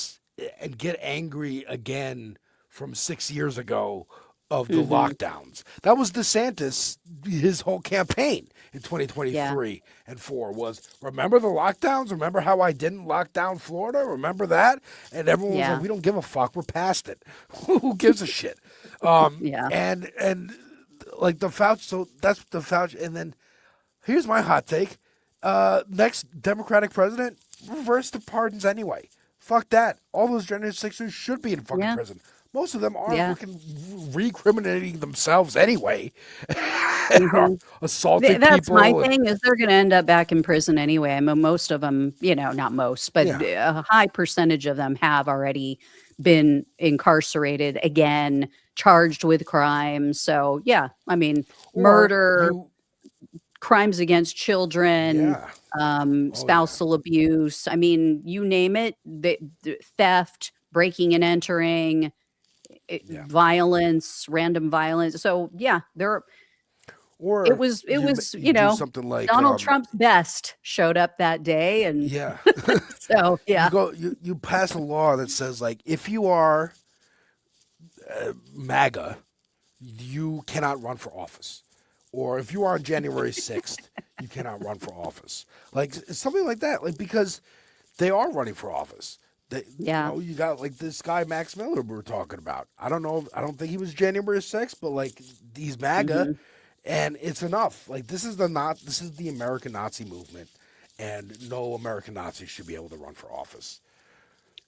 get angry again from 6 years ago of the lockdowns. That was DeSantis, his whole campaign in 2023 and 4 was, remember the lockdowns? Remember how I didn't lock down Florida? Remember that? And everyone was like, we don't give a fuck. We're past it. Who gives a shit? And like the Fauci, so that's the Fauci. And then here's my hot take. Next Democratic president, reverse the pardons anyway. Fuck that. All those January 6ers should be in fucking prison. Most of them are fucking recriminating themselves anyway. Assaulting That's people. my thing is they're going to end up back in prison anyway. I mean, most of them, not most, but a high percentage of them have already been incarcerated again, charged with crimes. So yeah, I mean, murder, crimes against children, spousal abuse. I mean, you name it, the theft, breaking and entering, violence, random violence. So yeah, it was something like Donald Trump's best showed up that day, and so you pass a law that says like if you are MAGA, you cannot run for office, or if you are on January 6th, you cannot run for office, like something like that, like because they are running for office. Yeah. You know, you got like this guy Max Miller we were talking about. I don't know. I don't think he was January 6th, but like he's MAGA, and it's enough. Like this is the American Nazi movement, and no American Nazi should be able to run for office.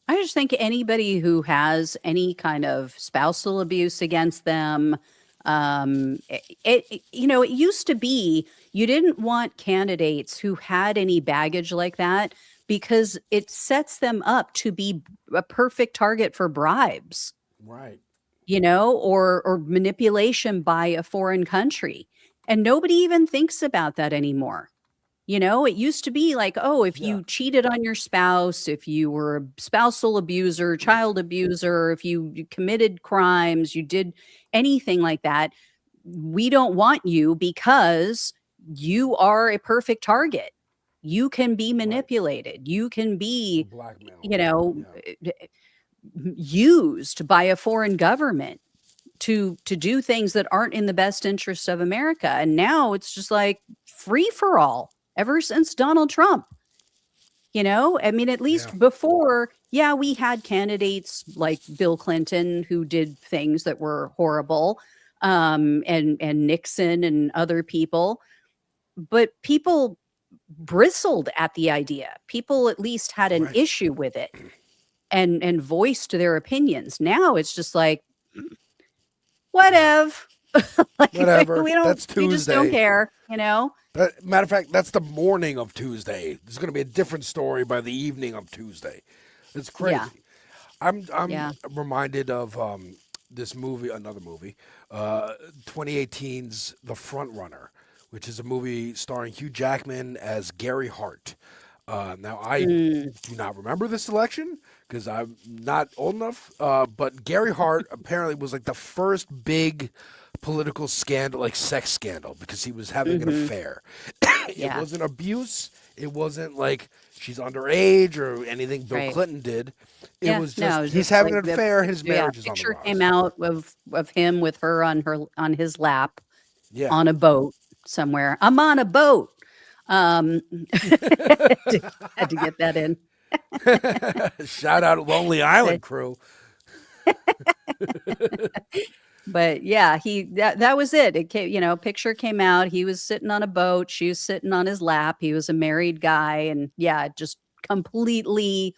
I just think anybody who has any kind of spousal abuse against them, it used to be you didn't want candidates who had any baggage like that because it sets them up to be a perfect target for bribes, Right. or manipulation by a foreign country. And nobody even thinks about that anymore. It used to be like, oh, if you cheated on your spouse, if you were a spousal abuser, child abuser, if you committed crimes, you did anything like that, we don't want you because you are a perfect target. You can be manipulated. You can be, used by a foreign government to do things that aren't in the best interest of America. And now it's just like free for all. Ever since Donald Trump, I mean, at least before, we had candidates like Bill Clinton who did things that were horrible, and Nixon and other people, but people bristled at the idea. People at least had an issue with it and voiced their opinions. Now it's just like, whatever. Whatever. We don't. That's Tuesday. We just don't care. Matter of fact, that's the morning of Tuesday. There's going to be a different story by the evening of Tuesday. It's crazy. Yeah. I'm reminded of another movie, 2018's The Front Runner, which is a movie starring Hugh Jackman as Gary Hart. Now, I do not remember this election because I'm not old enough, but Gary Hart apparently was like the first big political scandal, like sex scandal, because he was having an affair. It wasn't abuse. It wasn't like she's underage or anything Bill Clinton did. It was just he's having an affair. His marriage is on the picture rise. came out of him with her on his lap, on a boat somewhere. I'm on a boat. Had to get that in. Shout out Lonely Island crew. But yeah, that was it. It came, picture came out. He was sitting on a boat. She was sitting on his lap. He was a married guy, and it just completely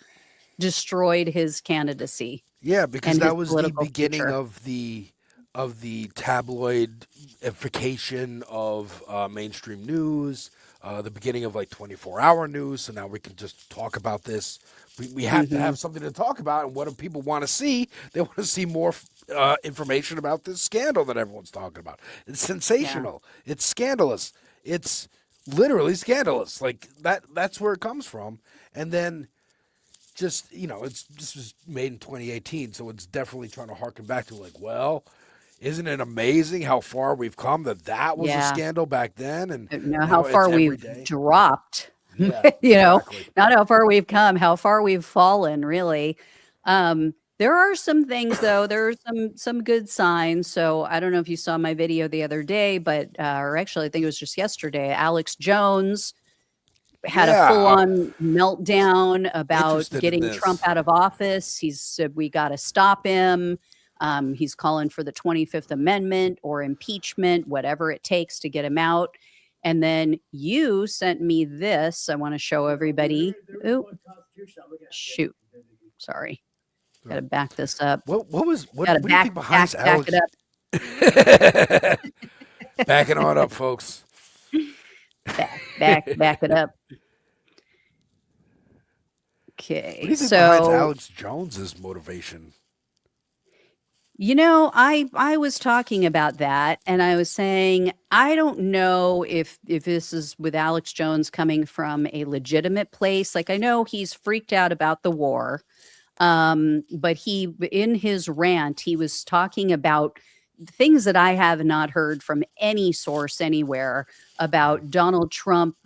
destroyed his candidacy. Yeah, because that was the beginning future. of the tabloidification of mainstream news. The beginning of like 24-hour news. So now we can just talk about this. We have to have something to talk about. And what do people want to see? They want to see more information about this scandal that everyone's talking about. It's sensational. Yeah. It's scandalous. It's literally scandalous. Like that's where it comes from. And then just, this was made in 2018. So it's definitely trying to harken back to like, well, isn't it amazing how far we've come that was a scandal back then? And now how far we've dropped, Yeah, not how far we've come, how far we've fallen, really. There are some things, though. There are some good signs. So I don't know if you saw my video the other day, but or actually, I think it was just yesterday. Alex Jones had a full-on meltdown about getting Trump out of office. He said we got to stop him. He's calling for the 25th Amendment or impeachment, whatever it takes to get him out. And then you sent me this. I want to show everybody. Ooh, shoot. Sorry. Got to back this up. What do you think behind Alex? Back it up. Backing on up, folks. Back it up. Okay. What do you think behind Alex Jones's motivation? I was talking about that, and I was saying I don't know if this is with Alex Jones coming from a legitimate place. Like, I know he's freaked out about the war, but in his rant, he was talking about things that I have not heard from any source anywhere about Donald Trump,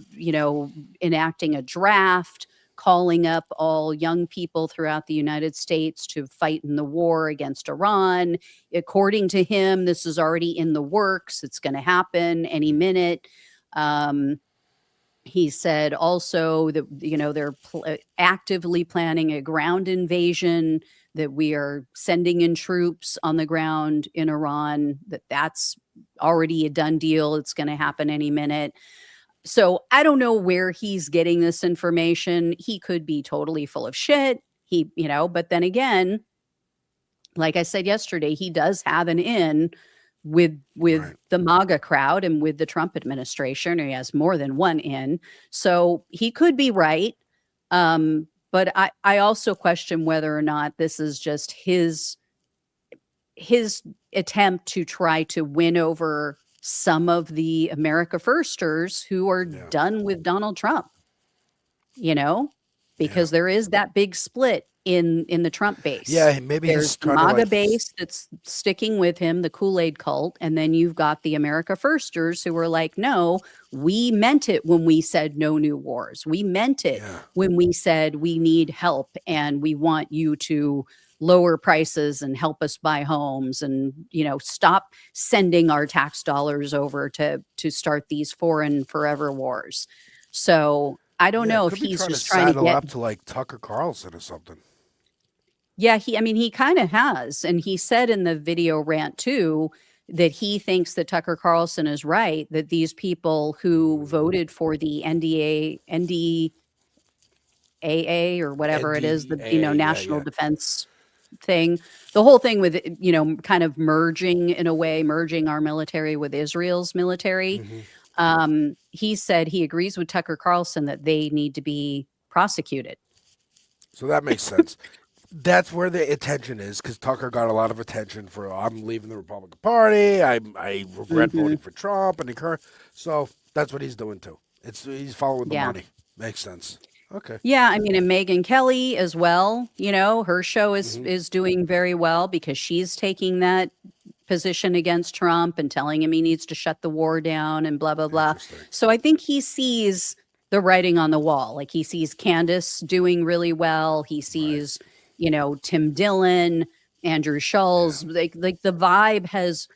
enacting a draft, calling up all young people throughout the United States to fight in the war against Iran. According to him, this is already in the works. It's going to happen any minute. He said also that, they're actively planning a ground invasion, that we are sending in troops on the ground in Iran, that's already a done deal. It's going to happen any minute. So I don't know where he's getting this information. He could be totally full of shit. But then again, like I said yesterday, he does have an in with the MAGA crowd and with the Trump administration. Or he has more than one in. So he could be right. But I also question whether or not this is just his attempt to try to win over some of the America Firsters who are done with Donald Trump, because there is that big split in the Trump base. Yeah, maybe there's he's the trying to MAGA like base that's sticking with him, the Kool-Aid cult, and then you've got the America Firsters who are like, no, we meant it when we said no new wars. We meant it when we said we need help and we want you to lower prices and help us buy homes and, stop sending our tax dollars over to start these foreign forever wars. So I don't know if he's just trying to get up to like Tucker Carlson or something. Yeah, he kind of has. And he said in the video rant too that he thinks that Tucker Carlson is right, that these people who voted for the NDAA or whatever it is, the national defense thing, the whole thing with kind of merging our military with Israel's military. He said he agrees with Tucker Carlson that they need to be prosecuted. So that makes sense. That's where the attention is, because Tucker got a lot of attention for I'm leaving the Republican Party. I regret voting for Trump and the current. So that's what he's doing too. He's following the money. Makes sense. Okay. Yeah, and Megyn Kelly as well. Her show is doing very well because she's taking that position against Trump and telling him he needs to shut the war down and blah blah blah. So I think he sees the writing on the wall. Like he sees Candace doing really well. He sees Tim Dillon, Andrew Schulz, like the vibe has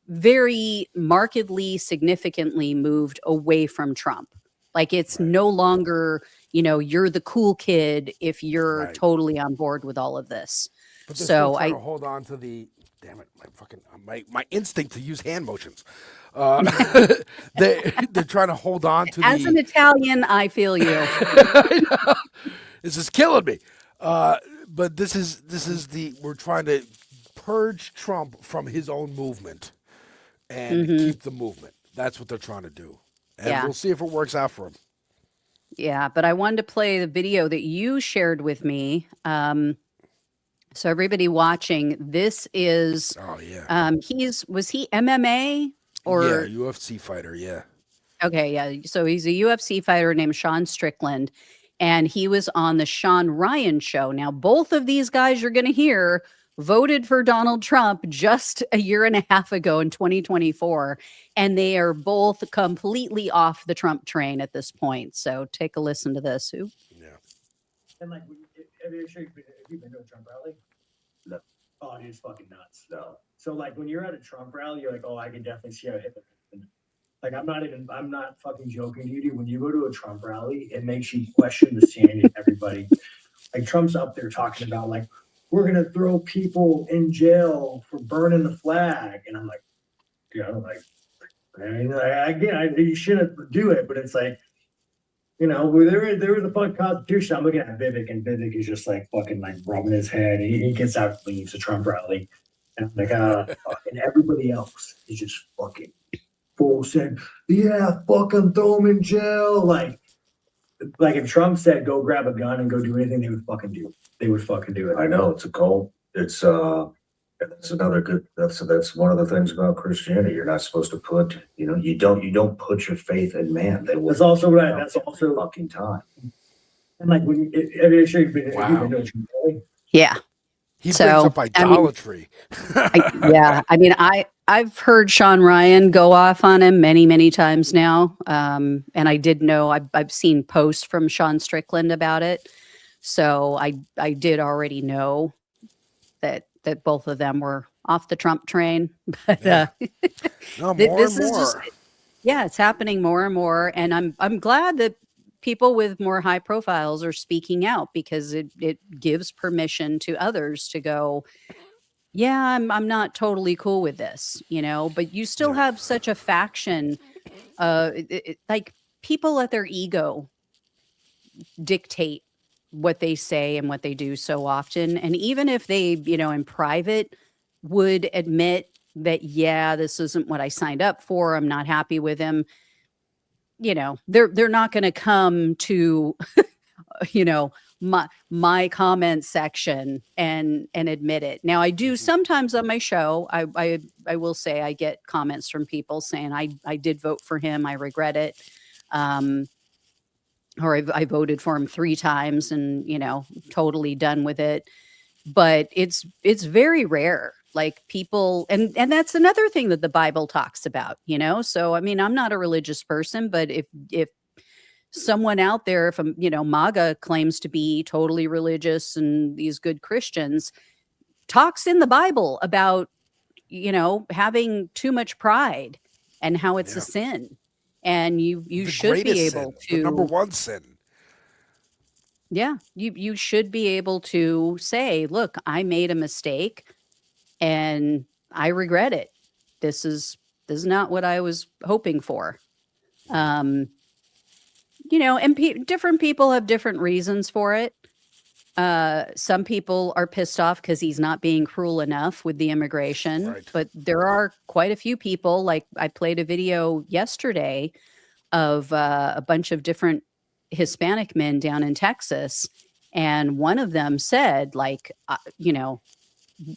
very markedly, significantly moved away from Trump. Like it's no longer, you're the cool kid if you're totally on board with all of this. But they're still trying to hold on to the, damn it, my instinct to use hand motions. They're trying to hold on to As an Italian, I feel you. I know. This is killing me. But this is we're trying to purge Trump from his own movement and keep the movement. That's what they're trying to do. And we'll see if it works out for him. Yeah, but I wanted to play the video that you shared with me. So everybody watching, this is was he MMA or UFC fighter, Okay, yeah. So he's a UFC fighter named Sean Strickland. And he was on the Sean Ryan show. Now, both of these guys you're going to hear voted for Donald Trump just a year and a half ago in 2024. And they are both completely off the Trump train at this point. So take a listen to this. And like, have you been to a Trump rally? No. Oh, dude, it's fucking nuts. No. So like when you're at a Trump rally, you're like, oh, I can definitely see how it hit the. Like, I'm not fucking joking to you, dude. When you go to a Trump rally, it makes you question the sanity of everybody. Like, Trump's up there talking about, like, we're going to throw people in jail for burning the flag. And I'm like, dude, you shouldn't do it. But it's like, there was a fucking Constitution. I'm looking at Vivek, and Vivek is just, like, fucking, like, rubbing his head. He gets out and leaves the Trump rally. And I'm like, and everybody else is just fucking full said, yeah, fucking throw him in jail. Like if Trump said go grab a gun and go do anything, they would fucking do it. I know it's a cult. It's that's another good. That's one of the things about Christianity. You're not supposed to put. You don't put your faith in man. That's also right. That's also fucking time. And like when you've been to yeah. He brings up idolatry. I've heard Sean Ryan go off on him many, many times now. And I did know I've seen posts from Sean Strickland about it. So I did already know that both of them were off the Trump train. But more and more. Yeah, it's happening more and more, and I'm glad that people with more high profiles are speaking out because it gives permission to others to go, yeah, I'm not totally cool with this, but you still have such a faction, like people let their ego dictate what they say and what they do so often. And even if they, in private would admit that, yeah, this isn't what I signed up for, I'm not happy with him, they're not going to come to, you know, my comment section and admit it. Now I do sometimes on my show, I will say I get comments from people saying I did vote for him, I regret it. Or I voted for him 3 times and, totally done with it. But it's very rare. Like people and that's another thing that the Bible talks about, So I mean, I'm not a religious person, but if someone out there, if MAGA claims to be totally religious and these good Christians, talks in the Bible about, having too much pride and how it's a sin. And you The should be greatest able sin, the number to one sin. Yeah, you should be able to say, "Look, I made a mistake and I regret it. This is not what I was hoping for." Um, and different people have different reasons for it. Some people are pissed off because he's not being cruel enough with the immigration, Right. but there are quite a few people. Like I played a video yesterday of a bunch of different Hispanic men down in Texas, and one of them said, like,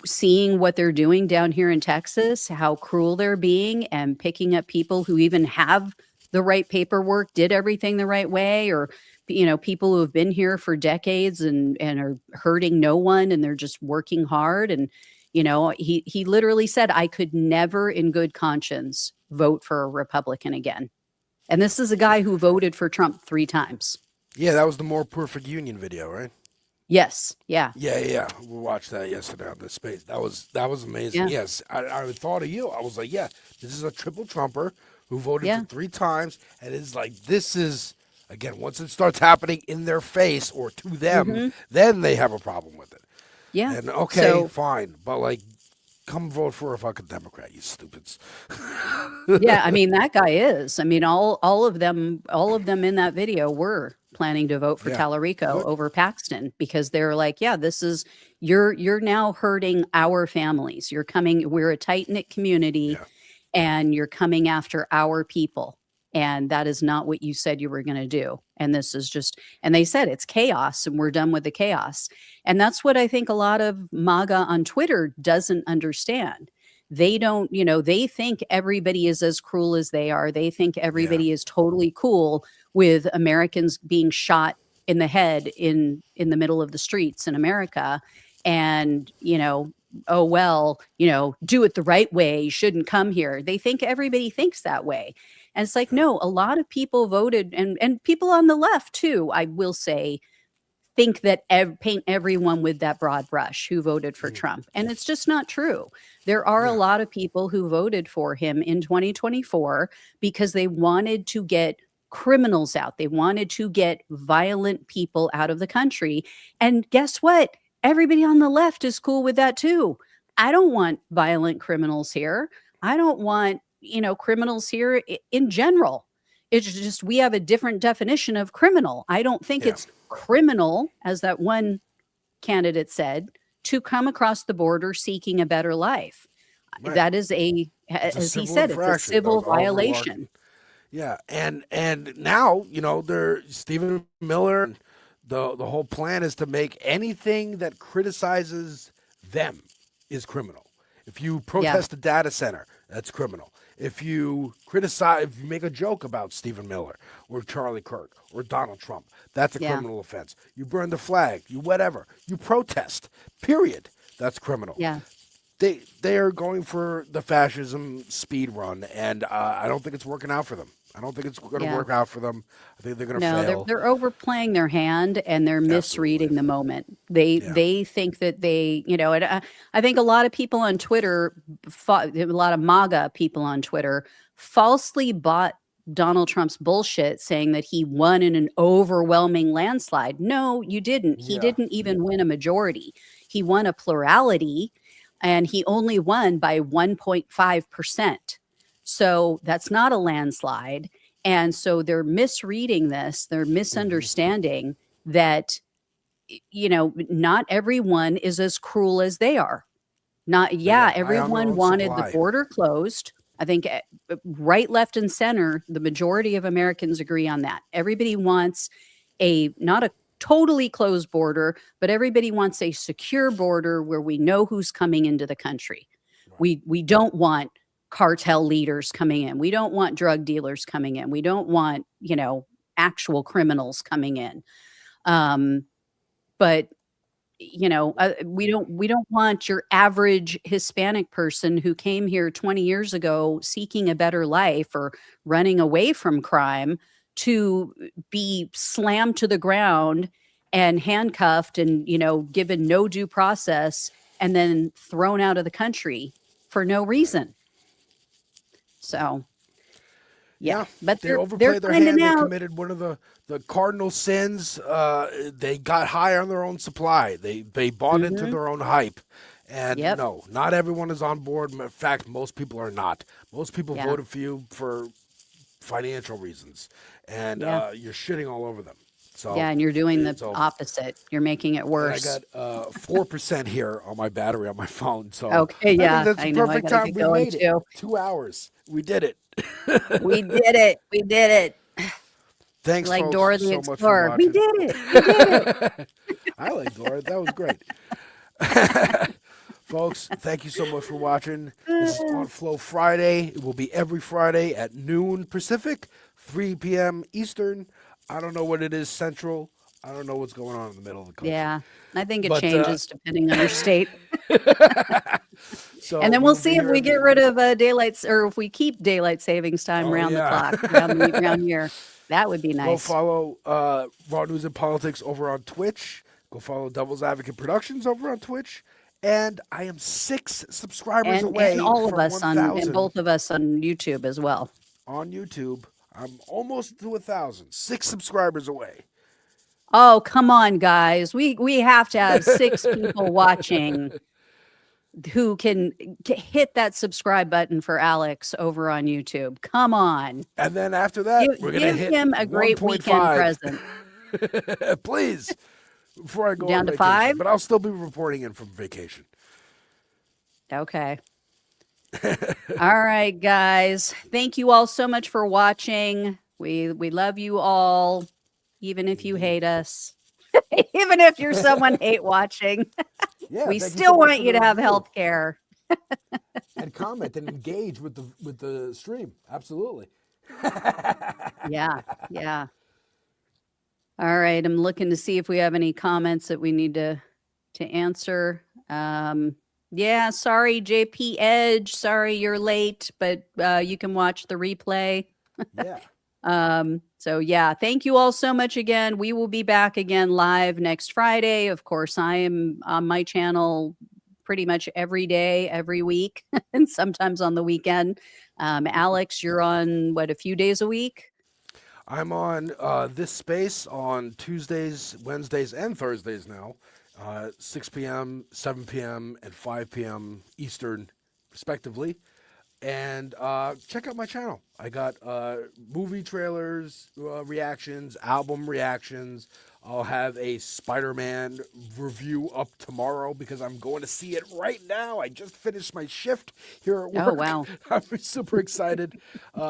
seeing what they're doing down here in Texas, how cruel they're being, and picking up people who even have the right paperwork, did everything the right way, or people who have been here for decades and are hurting no one, and they're just working hard. And he literally said, I could never in good conscience vote for a Republican again. And this is a guy who voted for Trump 3 times. Yeah, that was the More Perfect Union video, right? Yes. Yeah. Yeah. We watched that yesterday on the space. That was amazing. Yeah. Yes, I thought of you. I was like, yeah, this is a triple Trumper who voted Yeah. for 3 times, and it's like this is again once it starts happening in their face or to them, Mhm. then they have a problem with it. Yeah. And okay, So fine, but like, come vote for a fucking Democrat, you stupids. yeah, I mean, that guy is. I mean, all of them in that video were planning to vote for Yeah. Tallarico Good. over Paxton because they're like, yeah, this is you're now hurting our families. We're a tight-knit community and you're coming after our people. And that is not what you said you were going to do. And this is just, and they said it's chaos and we're done with the chaos. And that's what I think a lot of MAGA on Twitter doesn't understand. They don't, they think everybody is as cruel as they are. They think everybody is totally cool with Americans being shot in the head in the middle of the streets in America. And, oh, well, do it the right way. You shouldn't come here. They think everybody thinks that way. And it's like, no, a lot of people voted and people on the left too, I will say, think that paint everyone with that broad brush who voted for Trump. And it's just not true. There are a lot of people who voted for him in 2024 because they wanted to get criminals out. They wanted to get violent people out of the country. And guess what? Everybody on the left is cool with that too. I don't want violent criminals here. I don't want, criminals here in general. It's just we have a different definition of criminal. I don't think it's criminal, as that one candidate said, to come across the border seeking a better life. Right. That is It's a as he civil said, it's a infraction. civil That was Oliver violation. Yeah, and now they're Stephen Miller. The whole plan is to make anything that criticizes them is criminal. If you protest a data center, that's criminal. If you make a joke about Stephen Miller or Charlie Kirk or Donald Trump, that's a criminal offense. You burn the flag, you protest, period. That's criminal. Yeah. They are going for the fascism speed run, and I don't think it's working out for them. I don't think it's going to Yeah. work out for them. I think they're going to No, fail. they're overplaying their hand and they're misreading the moment. They think that they, and I think a lot of people on Twitter, a lot of MAGA people on Twitter, falsely bought Donald Trump's bullshit, saying that he won in an overwhelming landslide. No, you didn't. He didn't even win a majority. He won a plurality, and he only won by 1.5%. So that's not a landslide. And so they're misreading this, they're misunderstanding that, not everyone is as cruel as they are. They got high on their Everyone own wanted the supply. border closed. I think right, left, and center, the majority of Americans agree on that. Everybody wants not a totally closed border, but everybody wants a secure border where we know who's coming into the country. We don't want cartel leaders coming in. We don't want drug dealers coming in. We don't want, actual criminals coming in. But we don't want your average Hispanic person who came here 20 years ago seeking a better life or running away from crime to be slammed to the ground and handcuffed and, given no due process and then thrown out of the country for no reason. So, but they they're overplayed their finding hand. They out. committed one of the cardinal sins. They got high on their own supply. They bought into their own hype. And no, not everyone is on board. In fact, most people are not. Most people voted for you for financial reasons, and you're shitting all over them. So And you're doing the opposite. You're making it worse. I got 4% here on my battery on my phone. So Okay, I think yeah, that's I the know, I perfect gotta time. get We going made it. too. 2 hours. We did it. We did it. We did it. Thanks, like folks, Dora the so much for Explorer. We watching. did it. We did it. I like Dora. That was great. Folks, thank you so much for watching. This is On Flow Friday. It will be every Friday at noon Pacific, 3 p.m. Eastern. I don't know what it is Central. I don't know what's going on in the middle of the country. Yeah, I think it But, changes depending on your state. So And then we'll see if we get rid of or if we keep daylight savings time around the clock, around here. That would be nice. Go follow Raw News and Politics over on Twitch. Go follow Devil's Advocate Productions over on Twitch. And I am 6 subscribers away and all of from us 1,000 and both of us on YouTube as well. on YouTube. I'm almost to 1,000. 6 subscribers away. Oh, come on, guys. We have to have 6 people watching who can hit that subscribe button for Alex over on YouTube. Come on. And then after that, we're going to give hit him a great 1.5. weekend present. Please. Before I go Down on to vacation. 5? But I'll still be reporting in from vacation. Okay. All right, guys. Thank you all so much for watching. We love you all, even if you hate us. Even if you're someone hate watching. Yeah, we thank you still so much want for you to the have review. health care. And comment and engage with the stream. Absolutely. Yeah. All right. I'm looking to see if we have any comments that we need to answer. Yeah, sorry, JP Edge. Sorry you're late, but you can watch the replay. Yeah. So yeah, thank you all so much again. We will be back again live next Friday. Of course, I am on my channel pretty much every day, every week, and sometimes on the weekend. Alex, you're on a few days a week? I'm on this space on Tuesdays, Wednesdays, and Thursdays now, 6 p.m., 7 p.m., and 5 p.m. Eastern, respectively. And check out my channel. I got movie trailers, reactions, album reactions. I'll have a Spider-Man review up tomorrow because I'm going to see it right now. I just finished my shift here at work. Oh, wow. I'm super excited.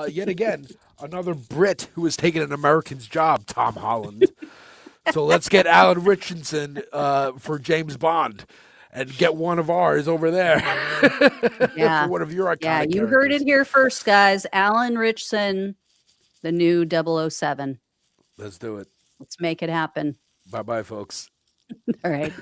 Yet again, another Brit who has taken an American's job, Tom Holland. So let's get Alan Richardson for James Bond. And get one of ours over there. Yeah. For one of your iconic Yeah, you characters. heard it here first, guys. Alan Richardson, the new 007. Let's do it. Let's make it happen. Bye-bye, folks. All right.